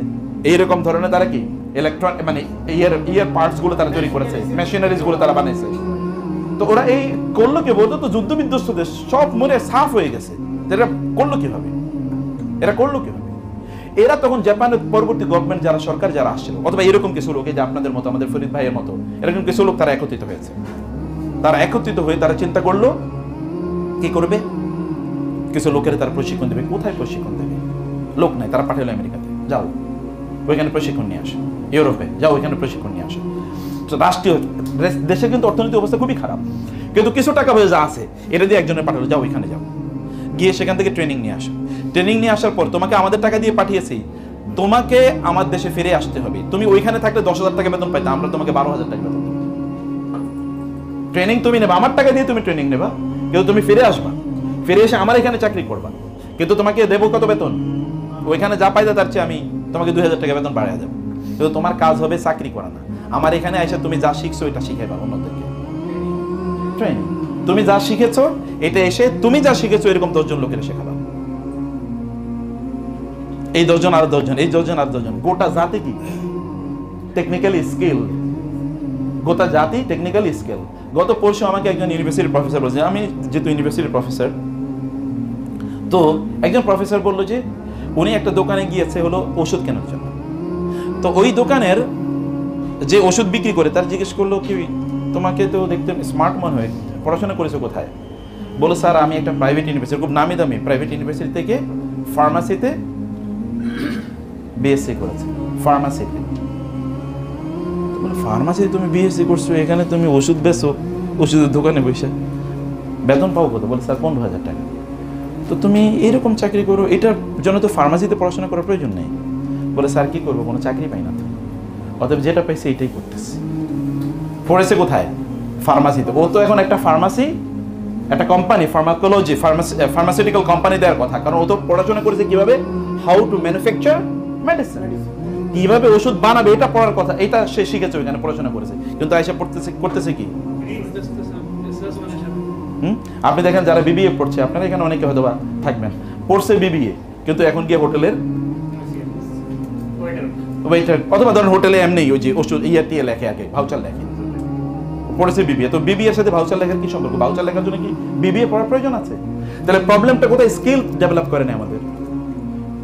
এইরকম ধরনের তারা কি ইলেকট্রন মানে ইয়ার পার্টস গুলো তারা তৈরি করেছে, মেশিনারিজ গুলো তারা বানাইছে। তো ওরা এই করলো কি? বলতো তো যুদ্ধ বিধ্বস্ত দেশ, সব মনে সাফ হয়ে গেছে। এরা করলো কিভাবে? এরা করলো কিভাবে? এরা তখন জাপানের পরবর্তী গভর্নমেন্ট যারা সরকার যারা আসছিল, অথবা এরকম কিছু লোক, যে আপনাদের মতো আমাদের ফরিদ ভাইয়ের মতো এরকম কিছু লোক তারা একত্রিত হয়েছে। তারা একত্রিত হয়ে তারা চিন্তা করলো কি করবে? কিছু লোকের তারা প্রশিক্ষণ দেবে। কোথায় প্রশিক্ষণ দেবে? লোক নাই, তারা পাঠালো আমেরিকাতে, যাও ওইখানে প্রশিক্ষণ নিয়ে আসে। ইউরোপে যাও, ওইখানে প্রশিক্ষণ নিয়ে আসে। রাষ্ট্রীয় দেশে কিন্তু অর্থনৈতিক অবস্থা খুবই খারাপ, কিন্তু কিছু টাকা পয়সা যা আছে এটা দিয়ে একজনের পাঠালো, যাও ওইখানে যাও, গিয়ে সেখান থেকে ট্রেনিং নিয়ে আসো। ট্রেনিং নিয়ে আসার পর তোমাকে আমাদের টাকা দিয়ে পাঠিয়েছি, তোমাকে আমার দেশে ফিরে আসতে হবে। তুমি ওইখানে থাকলে 10,000 টাকা বেতন পাইতে, আমরা তোমাকে 12,000 টাকা বেতন। ট্রেনিং তুমি নেবা, আমার টাকা দিয়ে তুমি ট্রেনিং নেবা, কিন্তু তুমি ফিরে আসবা, ফিরে এসে আমার এখানে চাকরি করবা, কিন্তু তোমাকে দেবো কত বেতন? ওইখানে যা পাইতে তার চেয়ে আমি তোমাকে 2,000 টাকা বেতন বাড়িয়ে দেবো, কিন্তু তোমার কাজ হবে চাকরি করা না, আমার এখানে এসে তুমি যা শিখছো এটা শিখাইবা অন্যদেরকে। ট্রেনিং, তুমি যা শিখেছো এটা এসে তুমি যা শিখেছো এরকম 10 জন লোকের শেখাবা। এই 10 জন আর 10 জন, এই 10 জন আর 10 জন, গোটা জাতি কি টেকনিক্যালি স্কিল, গোটা জাতি টেকনিক্যালি স্কিল। গত পরশু আমাকে একজন ইউনিভার্সিটির প্রফেসর বলছে, আমি যেহেতু ইউনিভার্সিটির প্রফেসর, তো একজন প্রফেসর বললো যে উনি একটা দোকানে গিয়েছে হলো ওষুধ কেনার জন্য। তো ওই দোকানের যে ওষুধ বিক্রি করে তার জিজ্ঞেস করলো কি, তোমাকে তো দেখতে স্মার্ট মনে হয়, পড়াশোনা করেছো কোথায়? বলো স্যার আমি একটা প্রাইভেট ইউনিভার্সিটি, খুব নামি দামি প্রাইভেট ইউনিভার্সিটি থেকে ফার্মাসিতে বিএসসি করেছে। ফার্মাসিতে, ফার্মাসিতে তুমি বিএসসি করছো, এখানে তুমি ওষুধ বেচো, ওষুধের দোকানে বসে বেতন পাও কত? বলে স্যার 15,000 টাকা। তো তুমি এরকম চাকরি করো, এটার জন্য তো ফার্মাসিতে পড়াশোনা করার প্রয়োজন নেই। বলে স্যার কি করবো, কোনো চাকরি পাই না তো, অতএব যেটা পাইছে এটাই করতেছি। পড়েছে কোথায়? ফার্মাসিতে। ও তো এখন একটা ফার্মাসি, একটা কোম্পানি, ফার্মাকোলজি, ফার্মাসিউটিক্যাল কোম্পানি দেওয়ার কথা, কারণ ও তো পড়াশোনা করেছে কিভাবে হাউ টু ম্যানুফ্যাকচার মেডিসিন, কিভাবে ওষুধ বানাবে এটা পড়ার কথা, এটা সে শিখেছে, ওইখানে পড়াশোনা করেছে। কিন্তু আইসা করতেছে কি? আপনি দেখেন যারা বিবিএ পড়ছে, আপনারা এখানে অনেকে হয়তো বা থাকবেন, পড়ছে বিবিএ, কিন্তু এখন গিয়ে হোটেলের ওয়েটার, অথবা ধরেন হোটেলে এমনি ওই যে ওষুধ টিয়ে লেখে, আগে ভাউচার লেখে, পড়েছে বিবিএ। তো বিবিএ এর সাথে ভাউচার লেখার কি সম্পর্ক? ভাউচার লেখার জন্য কি বিবিএ পড়ার প্রয়োজন আছে? তাহলে প্রবলেমটা কোথায়? স্কিল ডেভেলপ করে না, আমাদের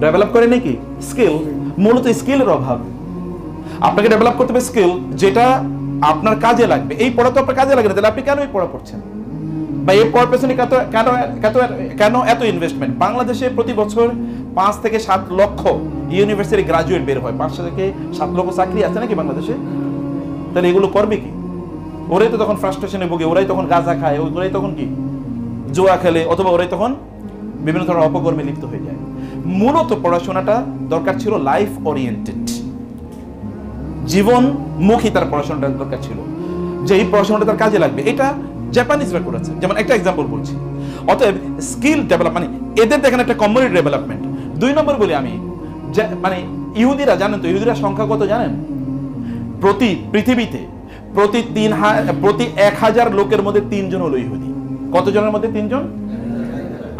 ডেভেলপ করে নাকি স্কিল, মূলত স্কিলের অভাব। আপনাকে ডেভেলপ করতে হবে স্কিল যেটা আপনার কাজে লাগবে। এই পড়া তো আপনার কাজে লাগে না, তাহলে আপনি কেন এই পড়া পড়ছেন? বা এই পড়ার পেছনে কেন এত ইনভেস্টমেন্ট? বাংলাদেশে প্রতি বছর 5 থেকে 7 লক্ষ ইউনিভার্সিটি গ্রাজুয়েট বের হয়, 5 থেকে 7 লক্ষ চাকরি আছে নাকি বাংলাদেশে? তাহলে এগুলো করবে কি? ওরাই তো তখন ফ্রাস্ট্রেশনে ভোগে, ওরাই তখন গাঁজা খায়, ওরাই তখন কি জুয়া খেলে, অথবা ওরাই তখন বিভিন্ন ধরনের অপকর্মে লিপ্ত হয়ে যায়। মূলত পড়াশোনাটা দরকার ছিল লাইফ ওরিয়েন্টেড, জীবনমুখী তার পড়াশোনাটা দরকার ছিল, যে এই পড়াশোনাটা তার কাজে লাগবে। এটা জাপানিজরা করেছে, যেমন একটা এক্সাম্পল বলছি। অতএব স্কিল ডেভেলপ মানে এদের দেখেন একটা কমিউনিটি ডেভেলপমেন্ট। 2 নম্বর বলি আমি, মানে ইহুদিরা, জানেন তো ইহুদিরা সংখ্যা কত জানেন? পৃথিবীতে প্রতি 1,000 লোকের মধ্যে 3 জন হলো ইহুদি। কত জনের মধ্যে? 3 জন।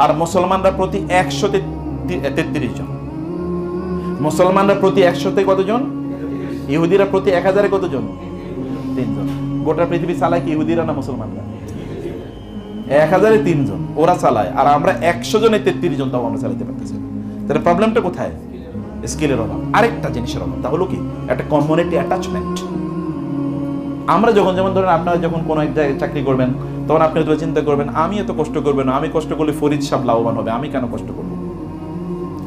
আর মুসলমানরা প্রতি 133 জন। মুসলমানরা প্রতি 100-তে কতজন? ইহুদিরা প্রতি 1,000-এ কতজন? 3 জন। গোটা পৃথিবী চালায় কি ইহুদিরা না মুসলমানরা? 1,000-এ 3 জন ওরা চালায়, আর আমরা 100 জনে 33 জন তাও আমরা চালাতে পারতেছি। তাহলে প্রবলেমটা কোথায়? স্কিলের অভাব। আরেকটা জিনিসের অভাব, তা হলো কি একটা কমিউনিটি অ্যাটাচমেন্ট। আমরা যখন, যেমন ধরেন আপনারা যখন কোনো এক জায়গায় চাকরি করবেন, তখন আপনি হয়তো চিন্তা করবেন আমি এত কষ্ট করবেন না, আমি কষ্ট করলে ফরিদ সাহেব লাভবান হবে, আমি কেন কষ্ট করবো?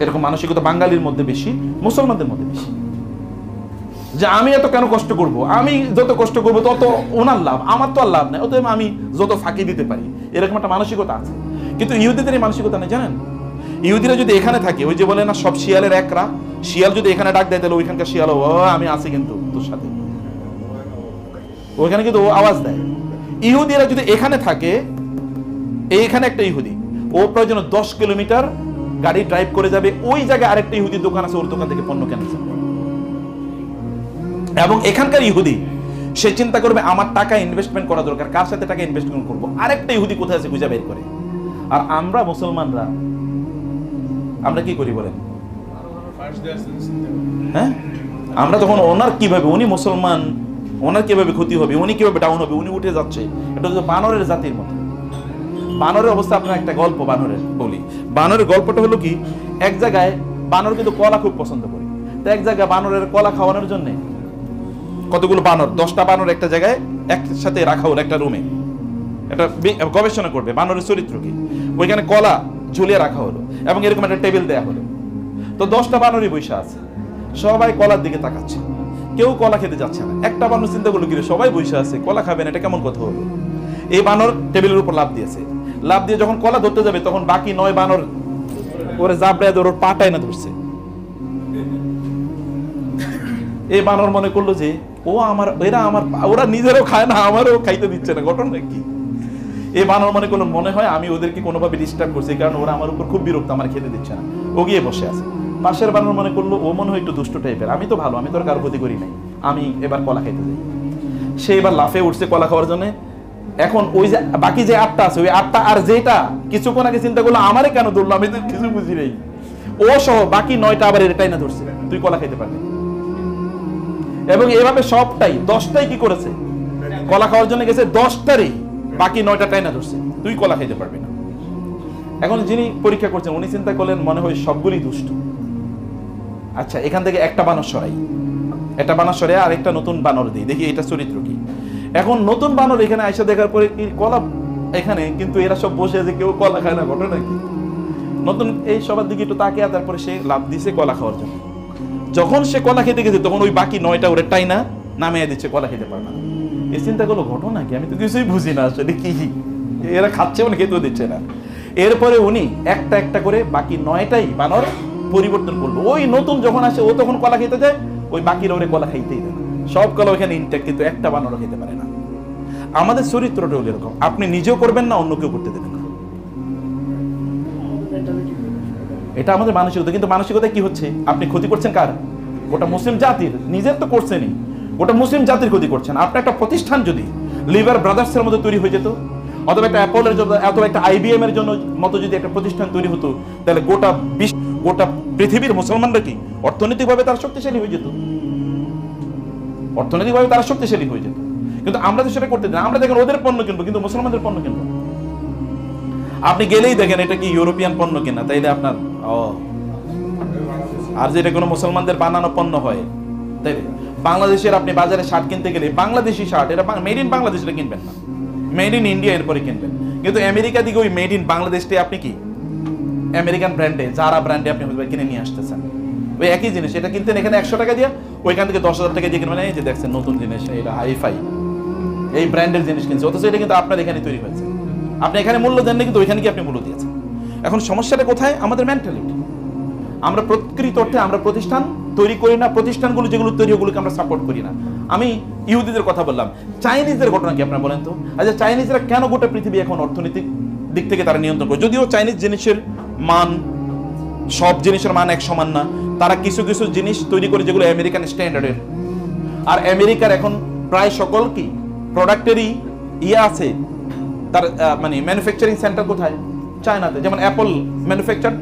এরকম মানসিকতা বাঙালির মধ্যে বেশি, মুসলমানদের মধ্যে বেশি, যে আমি এত কেন কষ্ট করব, আমি যত কষ্ট করবো তত ওনার লাভ, আমার তো আর লাভ নেই, অতএব আমি যত ফাঁকি দিতে পারি, এরকম একটা মানসিকতা আছে। কিন্তু ইহুদিদের এই মানসিকতা নেই, জানেন? ইহুদিরা যদি এখানে থাকে, ওই যে বলে না সব শিয়ালের একরা, শিয়াল যদি এখানে ডাক দেয় তাহলে ওইখানকার শিয়াল আমি আছি কিন্তু তোর সাথে। ওইখানে কিন্তু ও আওয়াজ দেয়। ইহুদিরা যদি এখানে থাকে, এইখানে একটা ইহুদি, ও প্রয়োজন 10 কিলোমিটার গাড়ি ড্রাইভ করে যাবে, ওই জায়গায় আরেকটা ইহুদির দোকান আছে, ওর দোকান থেকে পণ্য কেনা। এবং এখানকার ইহুদি সে চিন্তা করবে আমার টাকা ইনভেস্টমেন্ট করা দরকার, কার সাথে টাকা ইনভেস্টমেন্ট করবো, আরেকটা ইহুদি কোথায় আছে খুঁজে বের করে। আর আমরা মুসলমানরা আমরা কি করি বলেন? হ্যাঁ, আমরা তখন ওনার কিভাবে, উনি মুসলমান, ওনার কিভাবে ক্ষতি হবে, উনি কিভাবে ডাউন হবে, উনি উঠে যাচ্ছে, এটা হচ্ছে বানরের জাতির মতো। বানরের অবস্থা, আপনার একটা গল্প বানরের বলি। বানরের গল্পটা হলো কি, এক জায়গায় বানর কিন্তু কলা খুব পছন্দ করে, তো এক জায়গায় বানরের কলা খাওয়ানোর জন্য কতগুলো বানর, 10টা বানর একটা জায়গায় একসাথে রাখা হলো একটা রুমে, এটা গবেষণা করবে বানরের চরিত্র কি। ওইখানে কলা ঝুলিয়ে রাখা হলো এবং এরকম একটা টেবিল দেয়া হলো। তো 10টা বানরই বসে আছে, সবাই কলার দিকে তাকাচ্ছে, কেউ কলা খেতে যাচ্ছে না। একটা বানর চিন্তা করলো, কি রে সবাই বসে আছে, কলা খাবেন, এটা কেমন কথা হলো। এই বানর টেবিলের উপর লাফ দিয়েছে, লাফ দিয়ে যখন কলা ধরতে যাবে তখন বাকি 9 বানর ওরে জাবড়ায় ধরে ওর পাটাই না ধরছে। এই বানর মনে করলো যে ও আমার, এরা আমার, ওরা নিজেরও খায় না, আমারও খাইতে দিচ্ছে না, ঘটনা কি। এই বানর মনে করলো মনে হয় আমি ওদেরকে কোনোভাবে ডিস্টার্ব করছি, কারণ ওরা আমার উপর খুব বিরক্ত, আমার খেতে দিচ্ছে না। ও গিয়ে বসে আছে। পাশের বানর মনে করলো ও মনে হয় একটু দুষ্ট টাইপের, আমি তো ভালো, আমি তো আর কারো ক্ষতি করি নাই, আমি এবার কলা খাইতে যাই। সে এবার লাফে উঠছে কলা খাওয়ার জন্য। এখন ওই যে বাকি যে 8টা আছে, ওই 8টা আর যেটা কিছুক্ষণ আগে চিন্তা করলো আমারে কেন ধরলো, আমি তো কিছু বুঝি নেই, ও সহ বাকি 9টা আবার এটাই না ধরছে, তুই কলা খাইতে পারবি। এবং এভাবে সবটাই 10টাই কি করেছে, কলা খাওয়ার জন্য গেছে, 10টারই বাকি 9টা টাই না ধরছে, তুই কলা খাইতে পারবি না। এখন যিনি পরীক্ষা করছেন উনি চিন্তা করলেন মনে হয় সবগুলি দুষ্ট, আচ্ছা এখান থেকে একটা বানর সরাই, একটা বানর সরে আর একটা নতুন বানর দিই, দেখি এটা চরিত্র কি। এখন নতুন বানর এখানে আইসা দেখার পরে কলা এখানে, কিন্তু এরা সব বসে আছে, কেউ কলা খায় না, ঘটনা কি। নতুন এই সবার দিকে একটু তাকিয়ে তারপরে সে লাফ দিছে কলা খাওয়ার জন্য। যখন সে কলা খেতে গেছে তখন ওই বাকি 9টা ওরে টাই না নামিয়ে দিচ্ছে, কলা খেতে পারে না। এই চিন্তা করলো ঘটনা কি, আমি তো কিছুই বুঝি না আসলে কি, এরা খাচ্ছে মানে খেতেও দিচ্ছে না। এরপরে উনি একটা একটা করে বাকি 9টাই বানর পরিবর্তন করলো। ওই নতুন যখন আসে ও তখন কলা খেতে যায়, ওই বাকিরা ওরে কলা খাইতেই দেয় না, সব কলা ওইখানে ইনটেক, কিন্তু একটা বানরও খেতে পারে না। আমাদের চরিত্রটা হলো এরকম, আপনি নিজেও করবেন না, অন্য কেউ করতে দেবেন না, এটা আমাদের মানসিকতা। কিন্তু মানসিকতা কি হচ্ছে, আপনি ক্ষতি করছেন কার, গোটা মুসলিম জাতির, নিজের তো করছেনই, গোটা মুসলিম জাতির ক্ষতি করছেন। আপনার একটা প্রতিষ্ঠান যদি লিভার ব্রাদার্সের মতো তৈরি হয়ে যেত, অথবা একটা অ্যাপলের জন্য, অথবা একটা IBM এর জন্য মতো যদি একটা প্রতিষ্ঠান তৈরি হতো, তাহলে গোটা পৃথিবীর মুসলমানরা কি অর্থনৈতিকভাবে তারা শক্তিশালী হয়ে যেত, অর্থনৈতিকভাবে তারা শক্তিশালী হয়ে যেত। কিন্তু আমরা তো সেটা করতে দিই না, আমরা দেখেন ওদের পণ্য কিনবো কিন্তু মুসলমানদের পণ্য কিনবো। আপনি গেলেই দেখেন এটা কি ইউরোপিয়ান পণ্য কিনা, তাইলে আপনার আর যেটা কোনো মুসলমানদের বানানো পণ্য হয়, তাই বাংলাদেশের আপনি বাজারে শার্ট কিনতে গেলে বাংলাদেশি শার্ট, এটা মেড ইন বাংলাদেশ, এটা কিনবেন না, মেড ইন ইন্ডিয়া এরপরে কিনবেন। কিন্তু আমেরিকা দিকে ওই মেড ইন বাংলাদেশটাই আপনি কি আমেরিকান ব্র্যান্ডে, যারা ব্র্যান্ডে আপনি কিনে নিয়ে আসতেছেন, ওই একই জিনিস এটা কিনতেন এখানে 100 টাকা দিয়ে, ওইখান থেকে 10,000 টাকা দিয়ে কিনবেন। এই যে দেখছেন নতুন জিনিস, এটা হাইফাই, এই ব্র্যান্ডের জিনিস কিনছে, অথচ এটা কিন্তু আপনার এখানে তৈরি হয়েছে, আপনি এখানে মূল্য দেন না, কিন্তু ওইখানে কি আপনি মূল্য দিয়েছেন। এখন সমস্যাটা কোথায়, আমাদের মেন্টালিটি। আমরা প্রকৃত অর্থে আমরা প্রতিষ্ঠান তৈরি করি না, প্রতিষ্ঠানগুলো যেগুলো তৈরি ওগুলোকে আমরা সাপোর্ট করি না। আমি ইহুদিদের কথা বললাম, চাইনিজদের ঘটনা কি আপনারা বলেন তো। আচ্ছা চাইনিজরা কেন গোটা পৃথিবী এখন অর্থনৈতিক দিক থেকে তারা নিয়ন্ত্রণ করে, যদিও চাইনিজ জিনিসের মান, সব জিনিসের মান এক সমান না, তারা কিছু কিছু জিনিস তৈরি করে যেগুলো আমেরিকান স্ট্যান্ডার্ডের। আর আমেরিকার এখন প্রায় সকল কি প্রোডাক্টেরই আছে, তার মানে ম্যানুফ্যাকচারিং সেন্টার কোথায়, চায়নাতে। যেমন অ্যাপল ম্যানুফ্যাকচার,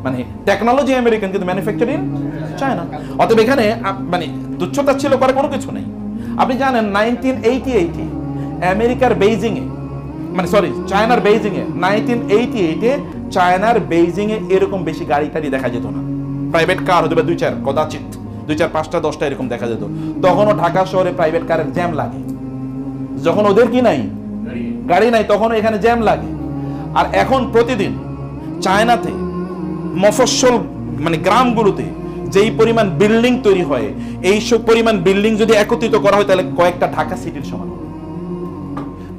মানে টেকনোলজি আমেরিকান কিন্তু ম্যানুফ্যাকচারিং চায়না। অতএব এখানে মানে তুচ্ছতাচ্ছিল্য করার কোনো কিছু নেই। আপনি জানেন 1988 আমেরিকার বেইজিং এ, মানে সরি চায়নার বেইজিং এ 1988 চায়নার বেইজিং এ এরকম বেশি গাড়ি টাড়ি দেখা যেত না, প্রাইভেট কার হতে পারে 2-4, কদাচিৎ 2-4, 5টা 10টা এরকম দেখা যেত। তখনও ঢাকা শহরে প্রাইভেট কারের জ্যাম লাগে, যখন ওদের কি নাই, গাড়ি নাই, তখন এখানে জ্যাম লাগে। আর এখন প্রতিদিন চায়নাতে মফস্বল মানে গ্রামগুলোতে যেই পরিমাণ বিল্ডিং তৈরি হয়, এই সব পরিমাণ বিল্ডিং যদি একত্রিত করা হয় তাহলে কয়েকটা ঢাকা সিটির সমান।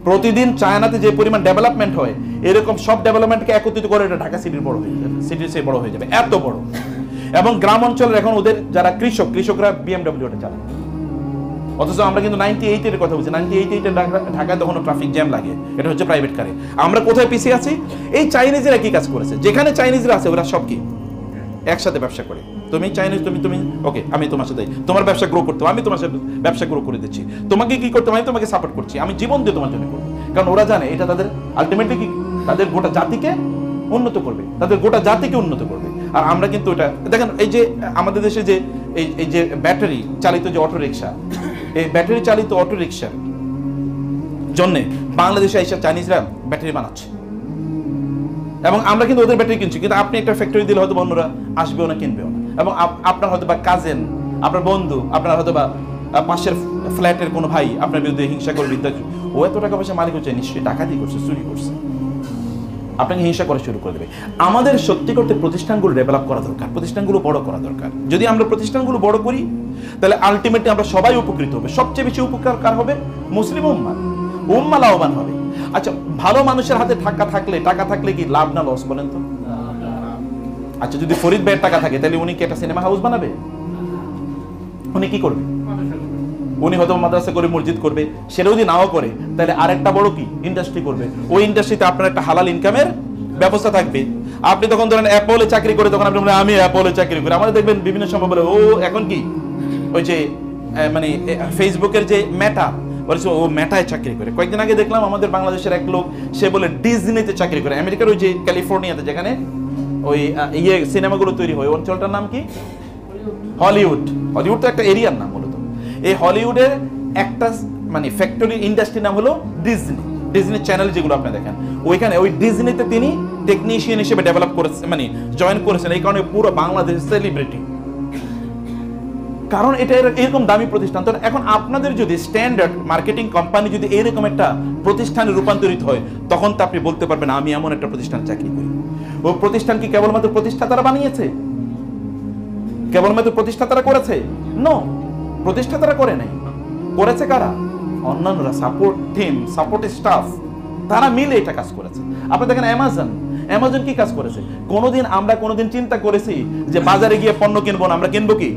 প্রতিদিন চায়নাতে যে পরিমাণ ডেভেলপমেন্ট হয়, এরকম সব ডেভেলপমেন্টকে একত্রিত করে এটা ঢাকা সিটির বড় হয়ে যাবে, সিটির চেয়ে বড় হয়ে যাবে, এত বড়। এবং গ্রাম অঞ্চলের এখন ওদের যারা কৃষকরা BMW চালায়, অথচ আমরা কিন্তু 98-এর কথা বলছি। 98-এ ঢাকায় তখন ট্রাফিক জ্যাম লাগে, এটা হচ্ছে প্রাইভেট কারে। আমরা কোথায় পিছিয়ে আছি? এই চাইনিজেরা কি কাজ করেছে? যেখানে চাইনিজরা আছে ওরা সব কি একসাথে ব্যবসা করে। তুমি চাইনিজ, তুমি ওকে, আমি তোমার সাথে তোমার ব্যবসা গ্রো করতে, আমি তোমার সাথে ব্যবসা গ্রো করে দিচ্ছি। তোমাকে কি করতে, আমি তোমাকে সাপোর্ট করছি, আমি জীবন দিয়ে তোমার জন্য করবো। কারণ ওরা জানে এটা তাদের আলটিমেটলি কি তাদের গোটা জাতিকে উন্নত করবে, তাদের গোটা জাতিকে উন্নত করবে। আর আমরা কিন্তু এটা দেখেন, এই যে আমাদের দেশে যে এই যে ব্যাটারি চালিত যে অটো রিক্সা, এই ব্যাটারি চালিত অটো রিক্সার জন্য বাংলাদেশে এসে চাইনিজরা ব্যাটারি বানাচ্ছে এবং আমরা কিন্তু ওদের ব্যাটারি কিনছি। কিন্তু আপনি একটা ফ্যাক্টরি দিলে হয়তো অন্যরা আসবেও না, কিনবেও না। এবং আপনার হয়তো বা কাজেন, আপনার বন্ধু, আপনার হয়তো বা পাশের ফ্ল্যাটের কোনো ভাই আপনার বিরুদ্ধে হিংসা করবে, ও এত টাকা পয়সা মালিক হচ্ছে, নিশ্চয়ই ডাকাতি করছে, চুরি করছে, আপনাকে হিংসা করা শুরু করে দেবে। আমাদের সত্যি করতে প্রতিষ্ঠানগুলো ডেভেলপ করা দরকার, প্রতিষ্ঠানগুলো বড় করা দরকার। যদি আমরা প্রতিষ্ঠানগুলো বড় করি তাহলে আলটিমেটলি আমরা সবাই উপকৃত হবে। সবচেয়ে বেশি উপকার কার হবে? মুসলিম উম্মা লাভবান হবে। আচ্ছা, ভালো মানুষের হাতে টাকা থাকলে কি লাভ না লস বলেন তো? আচ্ছা, যদি ফরিদ ভাইয়ের টাকা থাকে তাহলে উনি কি একটা সিনেমা হাউস বানাবে? উনি কি করবে? উনি হয়তো মাদ্রাসা করে মসজিদ করবে। সেটাও যদি নাও করে তাহলে আরেকটা বড় কি ইন্ডাস্ট্রি করবে। ওই ইন্ডাস্ট্রিতে আপনার একটা হালাল ইনকামের ব্যবস্থা থাকবে। আপনি তখন ধরেন অ্যাপলে চাকরি করে, তখন আপনি বলেন আমি অ্যাপলে চাকরি করি। আমাদের দেখবেন বিভিন্ন সময় বলে ও এখন কি ওই যে মানে ফেসবুকের যে মেটা বলেছে ও মেটায় চাকরি করে। কয়েকদিন আগে দেখলাম আমাদের বাংলাদেশের এক লোক, সে বলে ডিজনিতে চাকরি করে, আমেরিকার ওই যে ক্যালিফোর্নিয়াতে যেখানে ওই সিনেমাগুলো তৈরি হয়, অঞ্চলটার নাম কি? হলিউড। হলিউড তো একটা এরিয়ার নাম মূলত। এই হলিউডের একটা মানে ফ্যাক্টরি ইন্ডাস্ট্রির নাম হলো ডিজনি চ্যানেল যেগুলো আপনি দেখেন, ওইখানে ওই ডিজনিতে তিনি টেকনিশিয়ান হিসেবে ডেভেলপ করেছেন, মানে জয়েন করেছেন। এই কারণে পুরো বাংলাদেশ সেলিব্রিটি, কারণ এটা এরকম দামি প্রতিষ্ঠান। তো এখন আপনাদের যদি স্ট্যান্ডার্ড মার্কেটিং কোম্পানি যদি এরকম একটা প্রতিষ্ঠানে রূপান্তরিত হয়, তখন তো আপনি বলতে পারবেন আমি এমন একটা প্রতিষ্ঠান চাকরি করি। ও প্রতিষ্ঠান কি কেবলমাত্র প্রতিষ্ঠাতারা বানিয়েছে? কেবলমাত্র প্রতিষ্ঠাতারা করেছে? নো, প্রতিষ্ঠাতারা করে নাই। করেছে কারা? অন্যান্যরা, সাপোর্ট টিম, সাপোর্ট স্টাফ, তারা মিলে এটা কাজ করেছে। আপনি দেখেন অ্যামাজন কি কাজ করেছে? আমরা কোনোদিন চিন্তা করেছি যে বাজারে গিয়ে পণ্য কিনবো না? আমরা কিনবো কি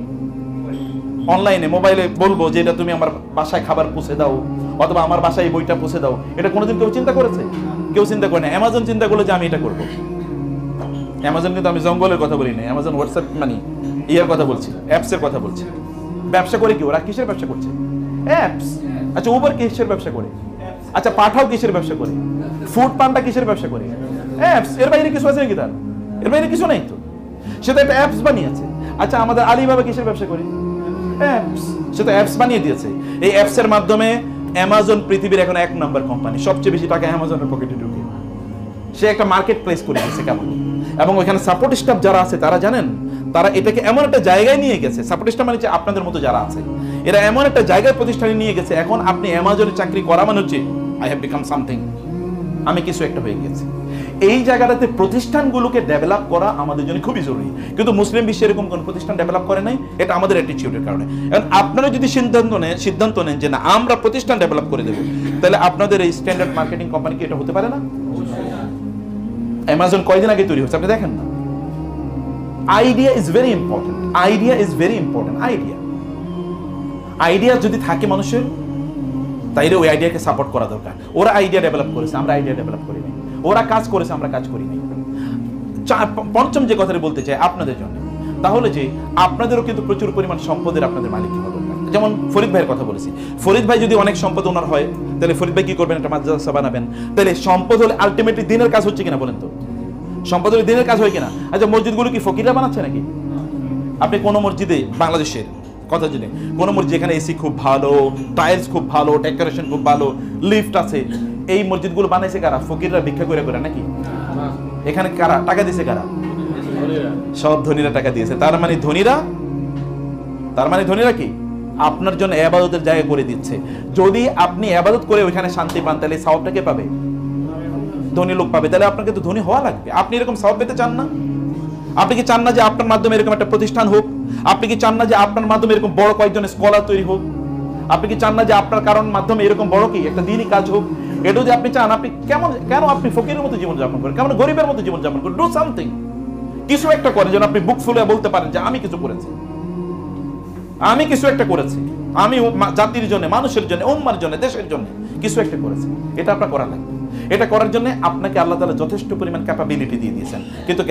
অনলাইনে, মোবাইলে বলবো যে এটা তুমি আমার বাসায় খাবার পৌঁছে দাও, অথবা আমার বাসায় এই বইটা পৌঁছে দাও। এটা কোনোদিন কেউ চিন্তা করেছে? কেউ চিন্তা করে না। অ্যামাজন চিন্তা করলো যে আমি এটা করবো। অ্যামাজন কিন্তু আমি জঙ্গলের কথা বলি না, অ্যামাজন হোয়াটসঅ্যাপ মানে ইয়ার কথা বলছি, অ্যাপসের কথা বলছি। ব্যবসা করে কি ওরা? কিসের ব্যবসা করছে? অ্যাপস। আচ্ছা, উবার কিসের ব্যবসা করে? আচ্ছা, পাঠাও কিসের ব্যবসা করে? ফুড পান্ডা কিসের ব্যবসা করে? অ্যাপস। এর বাইরে কিছু আছে নাকি তার? এর বাইরে কিছু নাই তো। সে তো একটা অ্যাপস বানিয়েছে। আচ্ছা, আমাদের আলিবাবা কিসের ব্যবসা করে? অ্যাপস। সে তো অ্যাপস বানিয়ে দিয়েছে। এই অ্যাপসের মাধ্যমে অ্যামাজন পৃথিবীর এখন 1 নম্বর কোম্পানি, সবচেয়ে বেশি টাকা অ্যামাজনের পকেটে ঢুকে। সে একটা মার্কেট প্লেস করে দিয়েছে কেমন। এবং ওইখানে সাপোর্ট স্টাফ যারা আছে তারা জানেন, তারা এটাকে এমন একটা জায়গায় নিয়ে গেছে। সাপোর্ট স্টাফ মানে আপনাদের মতো যারা আছে, এরা এমন একটা জায়গায় প্রতিষ্ঠানে নিয়ে গেছে, এখন আপনি অ্যামাজনে চাকরি করা মানে হচ্ছে আই হ্যাভ বিকাম সামথিং, আমি কিছু একটা হয়ে গেছি। এই জায়গাটাতে প্রতিষ্ঠানগুলোকে ডেভেলপ করা আমাদের জন্য খুবই জরুরি। কিন্তু মুসলিম বিশ্বে এরকম কোন প্রতিষ্ঠান ডেভেলপ করে নাই। এটা আমাদের অ্যাটিটিউডের কারণে। কারণ আপনারা যদি সিদ্ধান্ত নেন যে না আমরা প্রতিষ্ঠান ডেভেলপ করে দেবো, তাহলে আপনাদের এই স্ট্যান্ডার্ড মার্কেটিং কোম্পানি কি এটা হতে পারে না? অ্যামাজন কয়দিন আগে তৈরি হচ্ছে আপনি দেখেন না। Idea is very important. Idea যদি থাকে মানুষের, তাইলে ওই আইডিয়াকে সাপোর্ট করা দরকার। ওরা আইডিয়া ডেভেলপ করেছে, আমরা আইডিয়া ডেভেলপ করি নাই। ওরা কাজ করেছে, আমরা কাজ করি নাই। পঞ্চম যে কথাটা বলতে চাই আপনাদের জন্য, তাহলে যে আপনাদেরও কিন্তু প্রচুর পরিমাণ সম্পদের আপনাদের মালিক হওয়া দরকার। যেমন ফরিদ ভাইয়ের কথা বলেছি, ফরিদ ভাই যদি অনেক সম্পদ ওনার হয়, তাহলে ফরিদ ভাই কি করবেন? একটা মাদ্রাসা বানাবেন। তাহলে সম্পদ হলে আলটিমেটলি দিনের কাজ হচ্ছে কিনা বলেন তো? সম্পদ হলে দিনের কাজ হয় কিনা? আচ্ছা, মসজিদগুলো কি ফকিররা বানাচ্ছে নাকি? আপনি কোন মসজিদে, বাংলাদেশের কথা জেনে, কোন মসজিদ যেখানে এসি খুব ভালো, টাইলস খুব ভালো, ডেকোরেশন খুব ভালো, লিফট আছে, এই মসজিদগুলো বানাইছে কারা? ফকিররা ভিক্ষা করে করে নাকি? এখানে কারা টাকা দিয়েছে? কারা? সব ধনীরা টাকা দিয়েছে। তার মানে ধনীরা কি আপনার জন্য ইবাদতের জায়গা করে দিচ্ছে। যদি আপনি ইবাদত করে ওইখানে শান্তি পান, তাহলে সওয়াবটা কে পাবে? ধনী লোক পাবে। তাহলে আপনাকে তো ধনী হওয়া লাগবে। আপনি এরকম সওয়াব পেতে চান না? আপনি কি চান না যে আপনার মাধ্যমে এরকম একটা প্রতিষ্ঠান হোক? আপনি কি চান না যে আপনার মাধ্যমে এরকম বড় কয়েকজন স্কলার তৈরি হোক? আপনি কি চান না যে আপনার কারণ মাধ্যমে এরকম বড় কি একটা দিনই কাজ হোক? এটা যদি আপনি চান, আপনি কেন আপনি ফকিরের মতো জীবনযাপন করেন? কেমন গরিবের মতো জীবনযাপন করেন? ডু সামথিং, কিছু একটা করেন যেন আপনি বুক ফুলে বলতে পারেন যে আমি কিছু করেছি, আমি কিছু একটা করেছি। আমি জাতির জন্য, মানুষের জন্য, উম্মার জন্য, দেশের জন্য কিছু একটা করেছি, এটা আপনার করা লাগবে। এটা করার জন্য আপনাকে আল্লাহ তাআলা যথেষ্ট পরিমাণ ক্যাপাবিলিটি দিয়ে দিয়েছেন, কিন্তু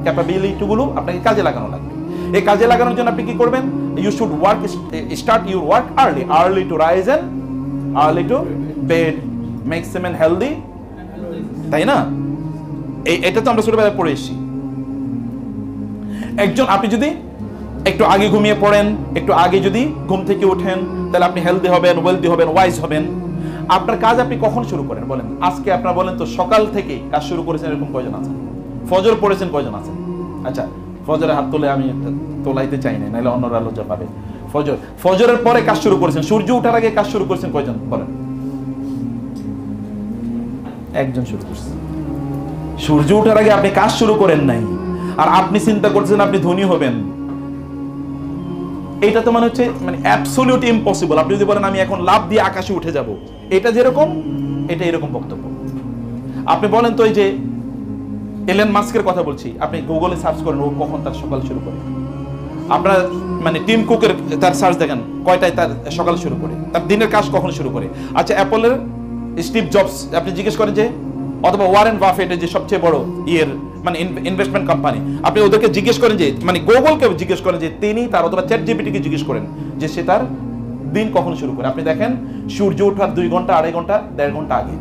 ক্যাপাবিলিটিগুলো আপনাকে কাজে লাগানো লাগবে। এই কাজে লাগানোর জন্য আপনি কি করবেন? You should start your work early to rise and early to bed, makes a man healthy, তাই না? এটা তো আমরা ছোটবেলায় পড়ে এসেছি। আপনি যদি একটু আগে ঘুমিয়ে পড়েন, একটু আগে যদি ঘুম থেকে ওঠেন, তাহলে আপনি হেলদি হবেন, ওয়েলদি হবেন, ওয়াইজ হবেন। আপনার কাজ আপনি কখন শুরু করেন বলেন? আজকে আপনারা বলেন তো সকাল থেকে কাজ শুরু করেছেন এরকম কয়জন আছেন? ফজর পড়েছেন কয়জন আছেন? আচ্ছা, ফজরে হাত তুলে, আমি তোলাইতে চাই না, নাহলে অন্যরা লজ্জা পাবে। ফজরের পরে কাজ শুরু করেছেন, সূর্য ওঠার আগে কাজ শুরু করেছেন কয়জন বলেন? একজন শুরু করছেন। সূর্য ওঠার আগে আপনি কাজ শুরু করেন নাই, আর আপনি চিন্তা করছেন আপনি ধনী হবেন। এটা তো মানে অ্যাবসলিউট ইম্পসিবল। আপনি যদি বলেন আমি এখন লাফ দিয়ে আকাশে উঠে যাব, এটা যেরকম, এটা এরকম বক্তব্য। আপনি বলেন তো, এই যে এলন মাস্কের কথা বলছি, আপনি গুগলে সার্চ করেন ও কখন তার সকাল শুরু করে। আপনার টিম কুকের তার সার্চ দেখেন কয়টায় তার সকাল শুরু করে, তার দিনের কাজ কখন শুরু করে। আচ্ছা, অ্যাপলের স্টিভ জবস আপনি জিজ্ঞেস করেন যে, অথবা ওয়ারেন বাফেটের যে সবচেয়ে বড় ইনভেস্টমেন্ট কোম্পানি, আপনি ওদেরকে জিজ্ঞেস করেন যে, গুগলকে জিজ্ঞেস করেন যে তিনি তার, অথবা চ্যাট জিপিটিকে জিজ্ঞেস করেন যে সে তার দিন কখন শুরু করে। আপনি দেখেন সূর্য ওঠার 2 ঘন্টা, 2.5 ঘন্টা, 1.5 ঘন্টা আগে।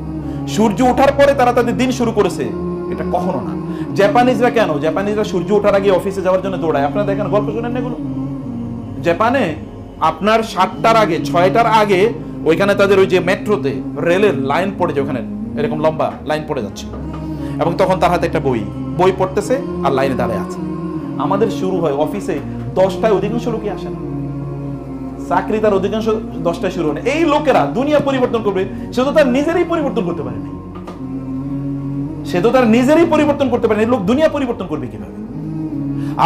সূর্য ওঠার পরে তারা তাদের দিন শুরু করেছে, এটা কখনো না। জাপানিজরা কেন? জাপানিজরা সূর্য ওঠার আগে অফিসে যাওয়ার জন্য দৌড়ায়। আপনারা দেখেন, গল্প শুনেন এগুলো। জাপানে আপনার 7টার আগে, 6টার আগে ওইখানে তাদের ওই যে মেট্রোতে রেলের লাইন পড়ে, ওখানে এরকম লম্বা লাইন পড়ে যাচ্ছে, এবং তখন তার হাতে একটা বই পড়তেছে আর লাইনে দাঁড়িয়ে আছে। আমাদের শুরু হয় অফিসে 10টায়, অধিকাংশ লোকই আসে না। চাকরি তার অধিকাংশ 10টায় শুরু হয়। এই লোকেরা দুনিয়া পরিবর্তন করবে, সে তো তার নিজেরই পরিবর্তন করতে পারে না। এই লোক দুনিয়া পরিবর্তন করবে কিভাবে?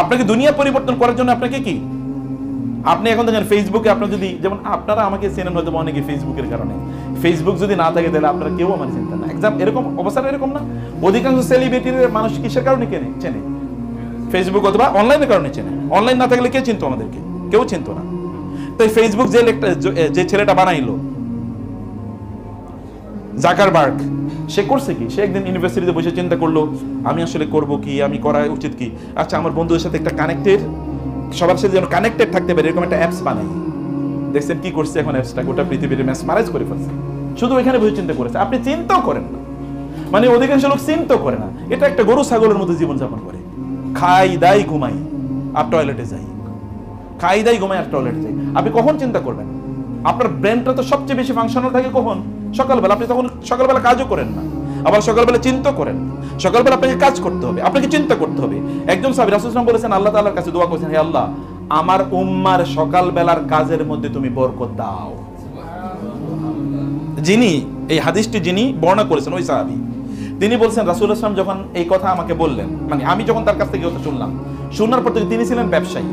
আপনাকে দুনিয়া পরিবর্তন করার জন্য আপনাকে কি, আপনি এখন দেখেন ফেসবুকে, আপনার যদি, যেমন আপনারা আমাকে চেনেন হয়তো অনেকে ফেসবুকের কারণে, ফেসবুক যদি না থাকে তাহলে আপনারা কেউ আমার চিন্তা না। এরকম অবস্থা এরকম না? অধিকাংশ সেলিব্রিটির মানুষ কিসের কারণে চেনে? ফেসবুক অথবা অনলাইনের কারণে চেনে। অনলাইন না থাকলে কে চিনতো আমাদেরকে? কেউ চিনতো না। তাই ফেসবুক যে ছেলেটা বানাইলো, জাকারবার্গ, সে করছে কি? সে একদিন ইউনিভার্সিটিতে বসে চিন্তা করলো, আমি আসলে করব কি, আমি করা উচিত কি। আচ্ছা, আমার বন্ধুদের সাথে একটা সবার সাথে যেন কানেক্টেড থাকতে পারে এরকম একটা অ্যাপস বানাই। দেখছেন কি করছে এখন? অ্যাপসটা গোটা পৃথিবীর ম্যাসমারাইজ করে ফেলছে। শুধু এখানে বসে চিন্তা করেছে, আপনি চিন্তাও করেন না। অধিকাংশ লোক চিন্তাও করে না। এটা একটা গরু ছাগলের মতো জীবনযাপন করে, খাই দাই ঘুমাই আর টয়লেটে যাই, খাই দাই ঘুমাই আর টয়লেটে যাই। আপনি কখন চিন্তা করবেন? আপনার ব্রেনটা তো সবচেয়ে বেশি ফাংশনাল থাকে কখন? সকালবেলা। আপনি তখন সকালবেলা কাজও করেন না, আবার সকালবেলা চিন্তা করেন। সকালবেলা আপনাকে কাজ করতে হবে, আপনাকে চিন্তা করতে হবে। একজন সাহাবী রাসূল সাল্লাল্লাহু আলাইহি ওয়াসাল্লাম বলেছেন, আল্লাহ তাআলার কাছে দোয়া করেছেন, হে আল্লাহ, আমার উম্মার সকালবেলার কাজের মধ্যে তুমি বরকত দাও। যিনি এই হাদিসটি বর্ণনা করেছেন, ওই সাহাবী, তিনি বলছেন রাসূল সাল্লাল্লাহু আলাইহি ওয়াসাল্লাম যখন এই কথা আমাকে বললেন, আমি যখন তার কাছ থেকে কথা শুনলাম, শোনার পর থেকে, তিনি ছিলেন ব্যবসায়ী,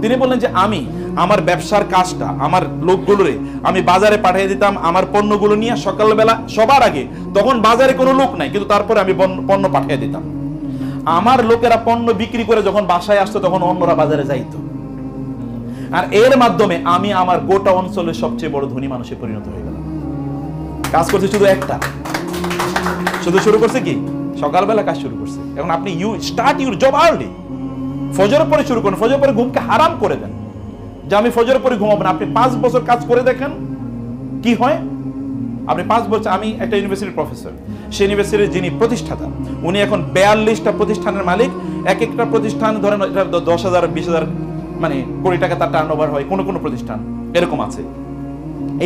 তিনি বললেন যে আমি আমার ব্যবসার কাজটা, আমার লোকগুলোরে আমি বাজারে পাঠিয়ে দিতাম আমার পণ্যগুলো নিয়ে সকালবেলা সবার আগে। তখন বাজারে কোনো লোক নাই, কিন্তু তারপরে আমি পণ্য পাঠিয়ে দিতাম। আমার লোকেরা পণ্য বিক্রি করে যখন বাসায় আসতো, তখন অন্যরা বাজারে যাইতো, আর এর মাধ্যমে আমি আমার গোটা অঞ্চলের সবচেয়ে বড় ধনী মানুষে পরিণত হয়ে গেলাম। কাজ করছে শুধু শুরু করছে কি? সকালবেলা কাজ শুরু করছে। এখন আপনি স্টার্ট ইউর জব আর্লি। ফজরের পরে শুরু করুন, ফজরের পরে ঘুমকে হারাম করে দেন যে আমি ফজরের পরে ঘুমাবো না। আপনি 5 বছর কাজ করে দেখেন কি হয়। আপনি 5 বছর, আমি একটা ইউনিভার্সিটির প্রফেসর, সেই ইউনিভার্সিটির যিনি প্রতিষ্ঠাতা, উনি এখন 42টা প্রতিষ্ঠানের মালিক। এক একটা প্রতিষ্ঠান ধরেন 10,000 20,000 কোটি টাকা তার টার্নওভার হয়, কোনো প্রতিষ্ঠান এরকম আছে।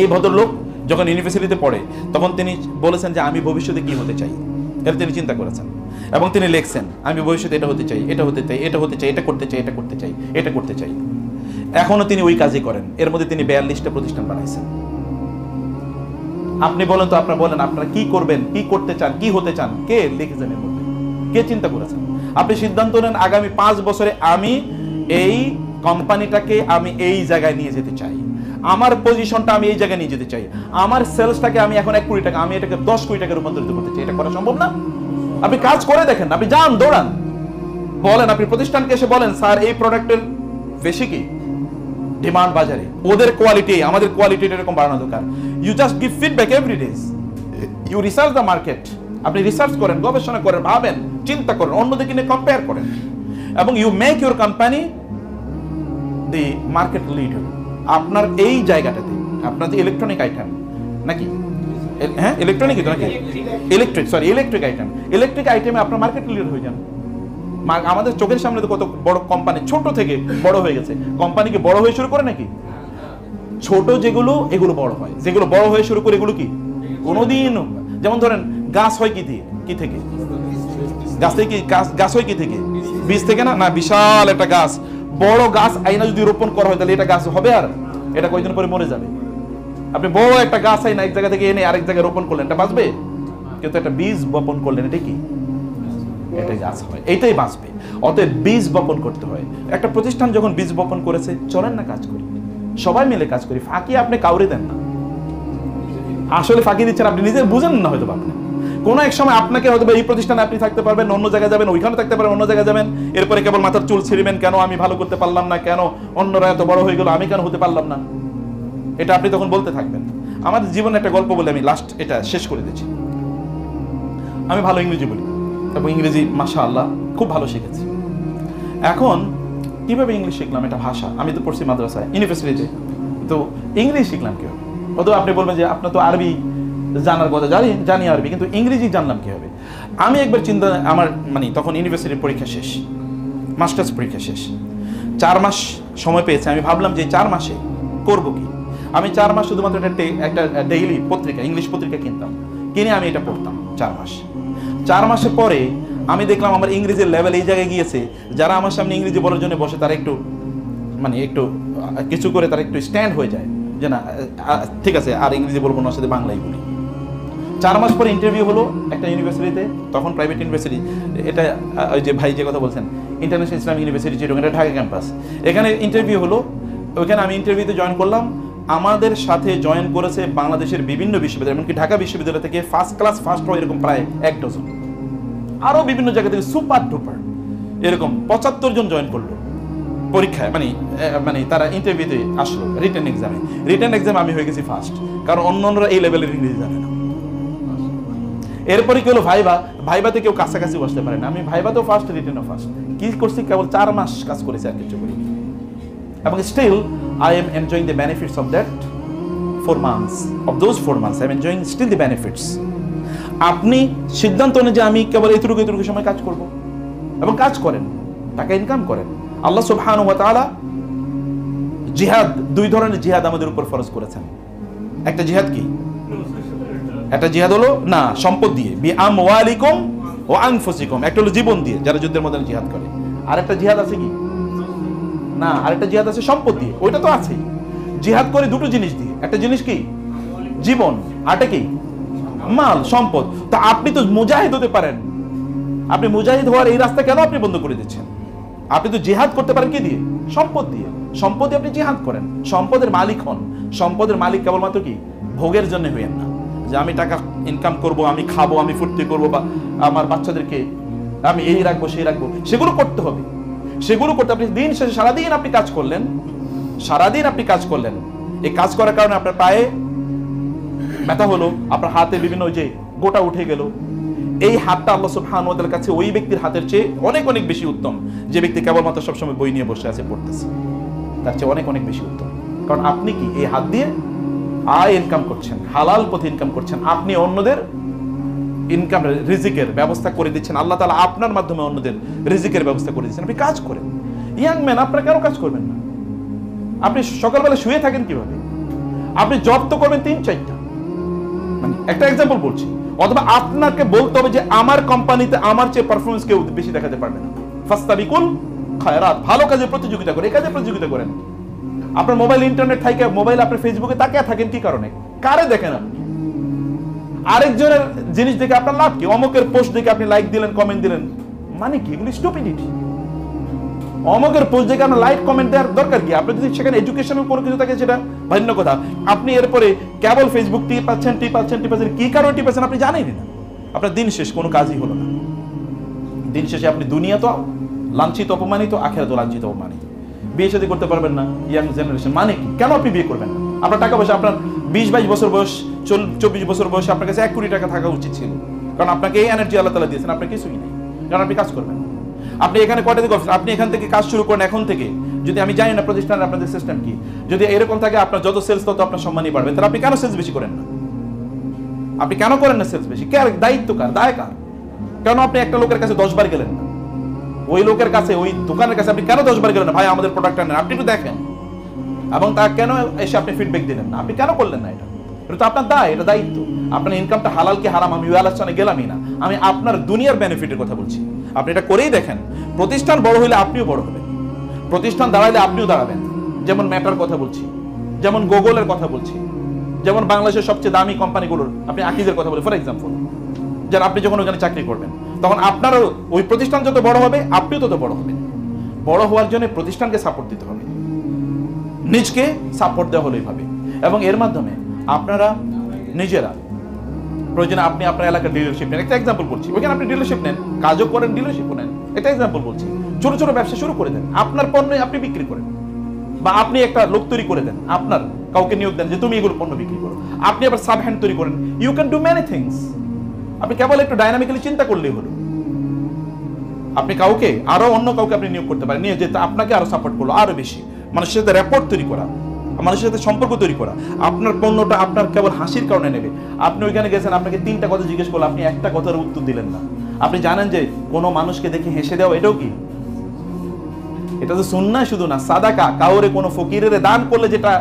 এই ভদ্রলোক যখন ইউনিভার্সিটিতে পড়ে, তখন তিনি বলেছেন যে আমি ভবিষ্যতে কি হতে চাই, এটা তিনি চিন্তা করেছেন, এবং তিনি লিখছেন আমি ভবিষ্যতে এটা হতে চাই, এটা হতে চাই, এটা হতে চাই, এটা করতে চাই, এটা করতে চাই, এটা করতে চাই। এখনো তিনি ওই কাজই করেন। এর মধ্যে তিনি 42টা প্রতিষ্ঠান বানাইছেন। আপনি বলেন তো, আপনারা কি করবেন, কি করতে চান, কি হতে চান? কে লিখেছেন এর মধ্যে? কে চিন্তা করেছেন? আপনি সিদ্ধান্ত নেন, আগামী 5 বছরে আমি এই কোম্পানিটাকে আমি এই জায়গায় নিয়ে যেতে চাই, আমার পজিশনটা আমি এই জায়গায় নিয়ে যেতে চাই, আমার সেলসটাকে আমি এখন 1 কোটি টাকা, আমি এটাকে 10 কোটি টাকা রূপান্তরিত করতে চাই। এটা করা সম্ভব না? আপনি কাজ করে দেখেন, আপনি যান, দৌড়ান, বলেন, আপনি প্রতিষ্ঠানকে এসে বলেন, স্যার এই প্রোডাক্টের বেশি কি ডিমান্ড বাজারে, ওদের কোয়ালিটি আমাদের কোয়ালিটি এরকম বাড়ানো দরকার। You just give feedback every day, you research the market, আপনি রিসার্চ করেন, গবেষণা করেন, ভাবেন, চিন্তা করেন, অন্যদিকে নিয়ে কম্পেয়ার করেন, এবং you make your company the market leader. আপনার এই জায়গাটাতে আপনার যে ইলেকট্রনিক আইটেম নাকি, হ্যাঁ ইলেকট্রনিক তো নাকি, ইলেকট্রিক আইটেমে আপনার মার্কেট লিডার হয়ে যান। আমাদের চোখের সামনে তো কত বড় কোম্পানি ছোট থেকে বড় হয়ে গেছে। কোম্পানি কি বড় হয়ে শুরু করে নাকি? ছোট যেগুলো এগুলো বড় হয়, যেগুলো বড় হয়ে শুরু করে এগুলো কি কোনোদিন, যেমন ধরেন গাছ হয় কি দিয়ে, কি থেকে, গাছ থেকে কি, গাছ হয় কি থেকে, বীজ থেকে না, না বিশাল একটা গাছ, বড় গাছ আইনা যদি রোপণ করা হয় তাহলে এটা গাছ হবে? আর এটা কয়েকদিন পরে মরে যাবে। আপনি বড় একটা গাছ আইনা এক জায়গা থেকে এনে আরেক জায়গায় রোপণ করলেন, এটা বাঁচবে? কিন্তু একটা বীজ বপন করলেন, এটা কি, এটাই গাছ হয়, এইটাই বাঁচবে। অতএব বীজ বপন করতে হয়। একটা প্রতিষ্ঠান যখন বীজ বপন করেছে, চলেন না কাজ করি, সবাই মিলে কাজ করি। ফাঁকি আপনি কাউরে দেন না, আসলে ফাঁকি দিচ্ছেন আপনি নিজে, বুঝেন না হয়তো আপনি। কোনো এক সময় আপনাকে হয়তো এই প্রতিষ্ঠানে আপনি থাকতে পারবেন, অন্য জায়গায় যাবেন, ওইখানে থাকতে পারবেন, অন্য জায়গায় যাবেন, এরপরে কেবল মাথার চুল ছিঁড়বেন, কেন আমি ভালো করতে পারলাম না, কেন অন্যরা এত বড় হয়ে গেল, আমি কেন হতে পারলাম না, এটা আপনি তখন বলতে থাকবেন। আমাদের জীবনে একটা গল্প বলে আমি লাস্ট এটা শেষ করে দিচ্ছি। আমি ভালো ইংরেজি বলি এবং ইংরেজি মাশাআল্লাহ খুব ভালো শিখেছি। এখন কিভাবে ইংলিশ শিখলাম? এটা ভাষা, আমি তো পড়ছি মাদ্রাসায়, ইউনিভার্সিটিতে, তো ইংলিশ শিখলাম কিভাবে? অথবা আপনি বলবেন যে আপনার তো আরবি জানার কথা, জানি আরবি, কিন্তু ইংরেজি জানলাম কিভাবে? আমি একবার চিন্তা, আমার মানে তখন ইউনিভার্সিটির পরীক্ষা শেষ, মাস্টার্স পরীক্ষা শেষ, 4 মাস সময় পেয়েছে। আমি ভাবলাম যে 4 মাসে করবো কি। আমি 4 মাস শুধুমাত্র একটা ডেইলি পত্রিকা, ইংলিশ পত্রিকা কিনতাম, কিনে আমি এটা পড়তাম 4 মাস। 4 মাসের পরে আমি দেখলাম আমার ইংরেজির লেভেল এই জায়গায় গিয়েছে, যারা আমার সামনে ইংরেজি বলার জন্য বসে তারা একটু মানে একটু কিছু করে তারা একটু স্ট্যান্ড হয়ে যায়, যে না ঠিক আছে আর ইংরেজি বলবো না, সাথে বাংলাই বলি। 4 মাস পরে ইন্টারভিউ হলো একটা ইউনিভার্সিটিতে, তখন প্রাইভেট ইউনিভার্সিটি, এটা ওই যে ভাই যে কথা বলছেন ইন্টারন্যাশনাল ইসলামিক ইউনিভার্সিটি, এটা ঢাকা ক্যাম্পাস, এখানে ইন্টারভিউ হলো। ওইখানে আমি ইন্টারভিউতে জয়েন করলাম। আমাদের সাথে জয়েন করেছে বাংলাদেশের বিভিন্ন বিশ্ববিদ্যালয়, এমনকি ঢাকা বিশ্ববিদ্যালয় থেকে ফার্স্ট ক্লাস ফার্স্ট হয় এরকম প্রায় 1 ডজন, আরও বিভিন্ন জায়গা থেকে সুপার ডুপার এরকম 75 জন জয়েন করলো পরীক্ষায়, মানে তারা ইন্টারভিউতে আসলো রিটেন এক্সামে। রিটেন এক্সামে আমি হয়ে গেছি ফার্স্ট, কারণ অন্যরা এই লেভেলের ইংরেজি জানে না। এরপরে কি হলো ভাইবাতে কেউ কাছাকাছি বসতে পারে না, আমি ভাইবাতেও ফার্স্ট, রিটেনও ফার্স্ট। কি করছি, কেবল 4 মাস কাজ করেছি, আর কিছু করিনি। এবং still I am enjoying the benefits of that 4 months, of those 4 months I am enjoying still the benefits. আপনি সিদ্ধান্ত নেন যে আমি কেবল এতটুকু সময় কাজ করব, এবং কাজ করেন, টাকা ইনকাম করেন। আল্লাহ সুবহানাহু ওয়া তাআলা জিহাদ, 2 ধরনের জিহাদ আমাদের উপর ফরজ করেছেন। একটা জিহাদ কি? একটা জিহাদ হলো না সম্পদ দিয়ে, বি আমওয়ালিকুম ওয়া আনফুসিকুম, একটা হলো জীবন দিয়ে যারা যুদ্ধের মধ্যে জিহাদ করে। আর একটা জিহাদ আছে কি না, আরেকটা জিহাদ আছে সম্পদ দিয়ে, ওইটা তো আছেই। জিহাদ করে দুটো জিনিস দিয়ে, একটা জিনিস কি জীবন, আরটা কি মাল, সম্পদ। তা আপনি তো মুজাহিদ হতে পারেন, আপনি মুজাহিদ হওয়ার এই রাস্তা কেন আপনি বন্ধ করে দিচ্ছেন? আপনি তো জিহাদ করতে পারেন কি দিয়ে? সম্পদ দিয়ে। সম্পদে আপনি জিহাদ করেন, সম্পদের মালিক হন। সম্পদের মালিক কেবলমাত্র কি ভোগের জন্য হইয়েন না, যে আমি টাকা ইনকাম করব, আমি খাবো, আমি ফুর্তি করবো, বা আমার বাচ্চাদেরকে আমি এই রাখবো সেই রাখবো, সেগুলো করতে হবে। সেগুলো করতে আপনি দিন শেষে সারাদিন আপনি কাজ করলেন, এই কাজ করার কারণে আপনার পায়ে ব্যথা হলো, আপনার হাতে বিভিন্ন যে গোটা উঠে গেল, এই হাতটা আল্লাহ সুবহানাহু ওয়া তাআলার কাছে ওই ব্যক্তির হাতের চেয়ে অনেক অনেক বেশি উত্তম, যে ব্যক্তি কেবলমাত্র সবসময় বই নিয়ে বসে আছে পড়তেছে, তার চেয়ে অনেক অনেক বেশি উত্তম। কারণ আপনি কি এই হাত দিয়ে আয় ইনকাম করছেন, হালাল পথে ইনকাম করছেন, আপনি অন্যদের ইনকাম রিজিকের ব্যবস্থা করে দিচ্ছেন, আল্লাহ তাআলা আপনার মাধ্যমে অন্যদের রিজিকের ব্যবস্থা করে দিচ্ছেন। আপনি কাজ করেন। ইয়াং ম্যান, আপনারা কেন কাজ করবেন না? আপনি সকালবেলা শুয়ে থাকেন কিভাবে? আপনি জব তো করবেন 3-4টা, মানে একটা এক্সাম্পল বলছি। অথবা আপনাকে বলতে হবে যে আমার কোম্পানিতে আমার চেয়ে পারফরমেন্স কেউ বেশি দেখাতে পারবে না। ফাস্তাবিকুল খায়রাত, ভালো কাজে প্রতিযোগিতা করেন, এই কাজে প্রতিযোগিতা করেন। আপনার মোবাইল ইন্টারনেট থাকে, মোবাইল আপনার ফেসবুকে তাকিয়ে থাকেন কি কারণে? কারে দেখেন আপনি? আরেকজনের জিনিস দেখে আপনার লাভ কি? অমুকের পোস্ট দেখে আপনি লাইক দিলেন, কমেন্ট দিলেন, মানে কি? এগুলো স্টুপিডিটি। অমুকের পোস্ট দেখে আপনার লাইক কমেন্ট দেওয়ার দরকার কি? আপনি যদি সেখানে এডুকেশনাল কোনো কিছু থাকে সেটা ভিন্ন কথা। আপনি এরপরে কেবল ফেসবুক টিপাচ্ছেন, কি কারণে টিপাচ্ছেন আপনি জানেনই না। আপনার দিন শেষ, কোনো কাজই হলো না। দিন শেষে আপনি দুনিয়া তো লাঞ্ছিত অপমানিত, আখিরাত লাঞ্ছিত অপমানিত। বিয়ে শাদী করতে পারবেন না ইয়াং জেনারেশন, মানে কি? কেন আপনি বিয়ে করবেন না? আপনার টাকা পয়সা, আপনার 20-22 বছর বয়স, 24 বছর বয়সে আপনার কাছে 1 কোটি টাকা থাকা উচিত ছিল, কারণ আপনাকে এই এনার্জি আল্লাহ তাআলা দিয়েছেন, আপনার কিছুই নেই, কারণ আপনি কাজ করবেন। আপনি এখানে কয়টা থেকে অফিস, আপনি এখান থেকে কাজ শুরু করেন এখন থেকে, যদি আমি জানি না প্রতিষ্ঠানের আপনাদের সিস্টেম কি, যদি এরকম থাকে আপনার যত সেলস তত আপনার সম্মানই বাড়বে, তাহলে আপনি কেন সেলস বেশি করেন না? আপনি কেন করেন না সেলস বেশি? কার দায়িত্ব, কার দায় কার? কেন আপনি একটা লোকের কাছে 10 বার গেলেন না? ওই লোকের কাছে, ওই দোকানের কাছে আপনি কেন 10 বার গেলেন না? ভাই আমাদের প্রোডাক্টটা নেন, আপনি একটু দেখেন, এবং তা কেন এসে আপনি ফিডব্যাক দিলেন না? আপনি কেন করলেন না? এটা তো আপনার দায়, এটা দায়িত্ব। আপনার ইনকামটা হালাল কি হারাম আমি ওই আলোচনায় গেলামই না, আমি আপনার দুনিয়ার বেনিফিটের কথা বলছি। আপনি এটা করেই দেখেন, প্রতিষ্ঠান বড় হলে আপনিও বড় হবেন, প্রতিষ্ঠান দাঁড়াইলে আপনিও দাঁড়াবেন। যেমন মেটার কথা বলছি, যেমন গুগলের কথা বলছি, যেমন বাংলাদেশের সবচেয়ে দামি কোম্পানিগুলোর আপনি আকিজের কথা বলি ফর এক্সাম্পল, যারা আপনি যখন ওখানে চাকরি করবেন, তখন আপনারও ওই প্রতিষ্ঠান যত বড় হবে আপনিও তত বড় হবেন। বড় হওয়ার জন্য প্রতিষ্ঠানকে সাপোর্ট দিতে হবে, নিজকে সাপোর্ট দেওয়া হলেই হবে, এবং এর মাধ্যমে আপনারা নিজেরা প্রয়োজনে আপনি আপনার এলাকার ডিলারশিপ নেন। একটা এক্সাম্পল বলছি, ওইখানে আপনি ডিলারশিপ নেন, কাজও করেন, ডিলারশিপও নেন। একটা এক্সাম্পল বলছি, ছোট ছোট ব্যবসা শুরু করে দেন, আপনার পণ্য আপনি বিক্রি করেন, বা আপনি একটা লোক তৈরি করে দেন, আপনার কাউকে নিয়োগ দেন যে তুমি এগুলো পণ্য বিক্রি করো, আপনি আবার সাব হ্যান্ড তৈরি করেন। You can do many things. আপনি কেবল একটু ডাইনামিক্যালি চিন্তা করলেই হলো। আপনি কাউকে আরো অন্য কাউকে আপনি নিয়োগ করতে পারেন, নিয়ে যেতে আপনাকে আরো সাপোর্ট করলো, আরো বেশি মানুষের সাথে র্যাপোর্ট তৈরি করা, মানুষের সাথে সম্পর্ক তৈরি করা। আপনার পণ্যটা আপনার কেবল হাসির কারণে নেবে। আপনি ওইখানে গেছেন, আপনাকে 3টা কথা জিজ্ঞেস করলো, আপনি একটা কথার উত্তর দিলেন না। আপনি জানেন যে কোনো মানুষকে দেখে হেসে দেওয়া এটাও কি? এটা তো সুন্নাহ শুধু না, সাদাকা। কাউরে কোনো ফকিরের দান করলে, যেটা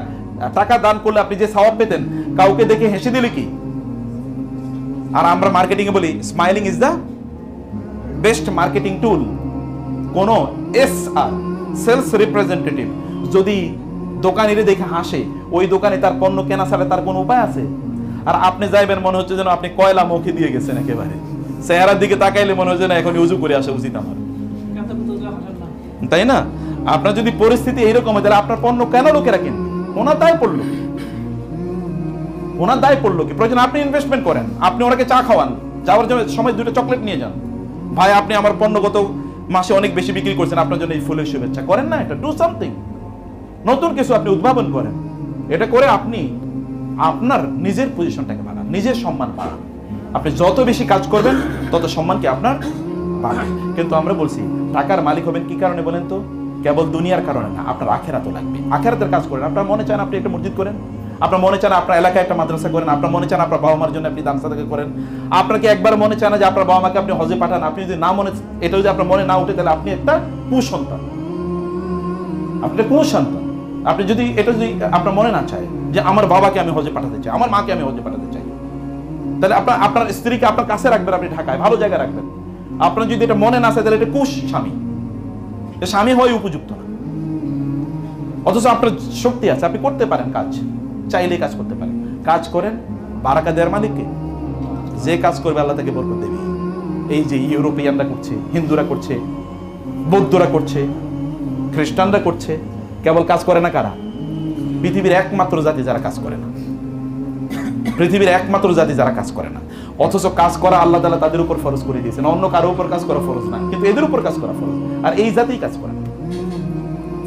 টাকা দান করলে আপনি যে সওয়াব পেতেন, কাউকে দেখে হেসে দিলে কি? আর আমরা মার্কেটিং এ বলি smiling is the best marketing টুল। কোন এসআর সেলস রিপ্রেজেন্টেটিভ যদি দোকানিরে দেখে হাসে, ওই দোকানে তার পণ্য কেনা ছাড়া তার কোনো উপায় আছে? আর আপনি যাইবেন, মনে হচ্ছে যেন আপনি কয়লা মুখে দিয়ে গেছেন একেবারে, চেহারার দিকে তাকাইলে মনে হচ্ছে না এখন উজু করে আসা উচিত আমার, তাই না? আপনার যদি পরিস্থিতি এইরকম হয়, তাহলে আপনার পণ্য কেন লোকেরা কিনবে? ওনার দায় পড়লো, ওনার দায় পড়লো কি? প্রয়োজন আপনি ইনভেস্টমেন্ট করেন, আপনি ওনাকে চা খাওয়ান, যাওয়ার সময় 2টা চকলেট নিয়ে যান, ভাই আপনি আমার পণ্য গত মাসে অনেক বেশি বিক্রি করছেন, আপনার জন্য এই ফুলের শুভেচ্ছা। করেন না এটা? ডু সামথিং, নতুন কিছু আপনি উদ্ভাবন করেন। এটা করে আপনি আপনার নিজের পজিশনটাকে বাড়ান, নিজের সম্মান বাড়ান। আপনি যত বেশি কাজ করবেন তত সম্মান কি আপনার বাড়বে। কিন্তু আমরা বলছি টাকার মালিক হবেন কি কারণে বলেন তো? কেবল দুনিয়ার কারণে না, আপনার আখেরাতও লাগবে। আখেরাতের কাজ করেন। আপনার মনে চান আপনি একটা মসজিদ করেন, আপনার মনে চান আপনার এলাকায় একটা মাদ্রাসা করেন, আপনার মনে চান আপনার বাবা মার জন্য আপনি দান সাদাকা করেন, আপনাকে একবার মনে চান যে আপনার বাবা মাকে আপনি হজে পাঠান। আপনি যদি না মনে, এটা যদি আপনার মনে না উঠে, তাহলে আপনি একটা কুসন্তান, আপনি একটা কুসন্তান। আপনি যদি এটা যদি আপনার মনে না চায় যে আমার বাবাকে আমি হজে পাঠাতে চাই, আমার মাকে আমি হজে পাঠাতে চাই, তাহলে আপনার স্ত্রীকে আপনার কাছে রাখবেন, আপনি ঢাকায় ভালো জায়গায় রাখবেন। আপনার যদি এটা মনে না চায়, তাহলে এটা কুশ স্বামী, স্বামী হওয়াই উপযুক্ত না। অথচ আপনার শক্তি আছে, আপনি করতে পারেন কাজ, চাইলেই কাজ করতে পারেন। কাজ করেন, বারাকা দেওয়ার মালিককে। যে কাজ করবে আল্লাহ তাকে বরকত দেবে। এই যে ইউরোপিয়ানরা করছে, হিন্দুরা করছে, বৌদ্ধরা করছে, খ্রিস্টানরা করছে, কেবল কাজ করে না কারা? পৃথিবীর একমাত্র জাতি যারা কাজ করে না, পৃথিবীর একমাত্র জাতি যারা কাজ করে না। অথচ কাজ করা আল্লাহ তাআলা তাদের উপর ফরজ করে দিয়েছেন, অন্য কারো উপর কাজ করা ফরজ না, কিন্তু এদের উপর কাজ করা ফরজ। আর এই জাতিই কাজ করে না।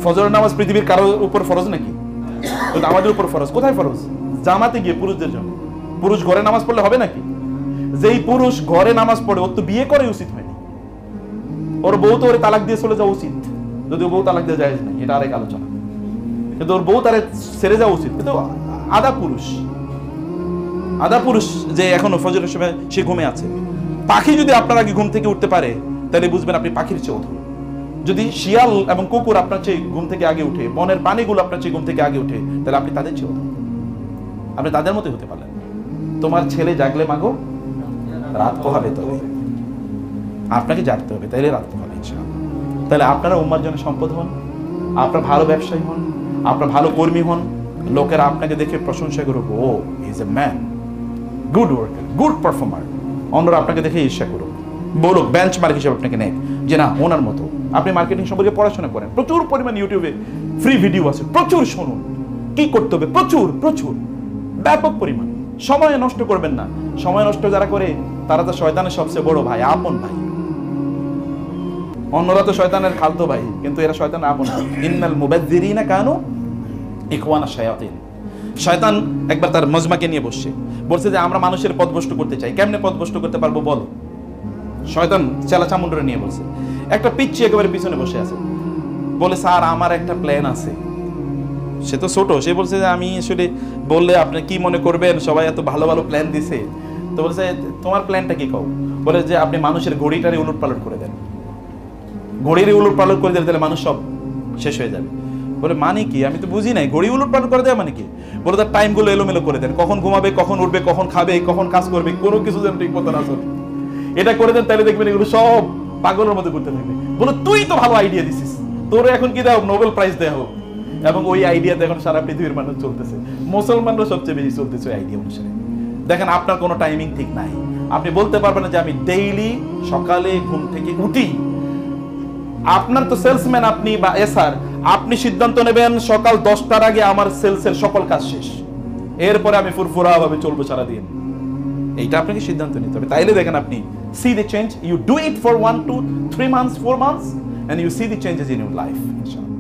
ফজরের নামাজ পৃথিবীর কারো উপর ফরজ নাকি? কিন্তু আমাদের উপর ফরজ। কোথায় ফরজ? জামাতে গিয়ে পুরুষদের জন্য। পুরুষ ঘরে নামাজ পড়লে হবে নাকি? যেই পুরুষ ঘরে নামাজ পড়ে, ওর তো বিয়ে করে উচিত হয়নি, ওর বউ তো ওরে তালাক দিয়ে চলে যাওয়া উচিত, যদি বউ তালাক দিয়ে যায় না, এটা আরেক আলোচনা। কিন্তু ওর বউ তারে ছেড়ে যাওয়া উচিত। কিন্তু আদা পুরুষ যে এখনো ফজরের সময় সে ঘুমে আছে। পাখি যদি আপনার আগে ঘুম থেকে উঠতে পারে, তাহলে বুঝবেন আপনি পাখির চেয়ে অধম। যদি শিয়াল এবং কুকুর আপনার চেয়ে ঘুম থেকে আগে উঠে, বনের প্রাণীগুলো আপনার চেয়ে ঘুম থেকে আগে উঠে, তাহলে আপনি তাদের চেয়ে অধম। আপনি তাদের মতোই হতে পারলেন। তোমার ছেলে জাগলে মাগো রাত পোহাবে, তবে আপনাকে জাগতে হবে, তাইলে রাত পোহাবে ইনশাআল্লাহ। তাহলে আপনারা উম্মার জন্য সম্পদ হন, আপনার ভালো ব্যবসায়ী হন, আপনার ভালো কর্মী হন। লোকেরা আপনাকে দেখে প্রশংসা করুক, ও is a man, good worker, good performer. অন্যরা আপনাকে দেখে ঈর্ষা করুক, বলুক, বেঞ্চমার্ক হিসেবে আপনাকে নেয় যে না ওনার মতো। আপনি মার্কেটিং সম্পর্কে পড়াশোনা করেন, প্রচুর পরিমাণ ইউটিউবে ফ্রি ভিডিও আছে, প্রচুর শুনুন কি করতে হবে, প্রচুর প্রচুর ব্যাপক পরিমাণ। সময় নষ্ট করবেন না। সময় নষ্ট যারা করে তারা তো শয়তানের সবচেয়ে বড় ভাই, আপন ভাই। অন্যরা তো শয়তানের খালতো ভাই, কিন্তু এরা শয়তানের আপন। ইন্নাল মুবাযযিরিনা কানু ইখওয়ানা শায়াতিন। শয়তান একবার তার মজমাকে নিয়ে বলছে যে আমরা মানুষের পথভ্রষ্ট করতে চাই, কেমনে পথভ্রষ্ট করতে পারবো বলো। শয়তান চেলা চামুন্ডরে নিয়ে বলছে, একটা পিচ্চি একেবারে পিছনে বসে আছে, বলে স্যার আমার একটা প্ল্যান আছে। সে তো ছোট, সে বলছে যে আমি আসলে বললে আপনি কি মনে করবেন, সবাই এত ভালো ভালো প্ল্যান দিছে। তো বলছে তোমার প্ল্যানটা কি কও? বলে যে আপনি মানুষের ঘড়িটারে উলট পালট করে দেন, ঘড়ির উলট পালট করে দিলে তাহলে মানুষ সব শেষ হয়ে যাবে। বলে মানে কি, আমি তো বুঝি নাই, ঘড়ি উলট পালট করে দেওয়া মানে কি? বলে তার টাইমগুলো এলোমেলো করে দেন, কখন ঘুমাবে, কখন উঠবে, কখন খাবে, কখন কাজ করবে, কোনো কিছু যেন ঠিক মতো না চলে। এটা করে দেন, তাহলে দেখবেন এগুলো সব পাগলের মধ্যে করতে থাকবে। বলে তুই তো ভালো আইডিয়া দিছিস, তোর এখন কি দেওয়া, নোবেল প্রাইজ দেওয়া হোক। এবং ওই আইডিয়াতে এখন সারা পৃথিবীর মানুষ চলতেছে, মুসলমানরা সবচেয়ে বেশি চলতেছে ওই আইডিয়া অনুসারে। দেখেন আপনার কোনো টাইমিং ঠিক নাই, আপনি বলতে পারবেন না যে আমি ডেইলি সকালে ঘুম থেকে উঠি। আপনার তো সেলসম্যান আপনি বা এসআর, আপনি সিদ্ধান্ত নেবেন সকাল 10টার আগে আমার সেলসের সকল কাজ শেষ, এরপরে আমি ফুরফুরা ভাবে চলবো সারাদিন। এইটা আপনাকে সিদ্ধান্ত নিতে হবে। তাইলে দেখেন আপনি see the change, you do it for 1 to 3 months 4 months and you see the changes in your life, inshallah.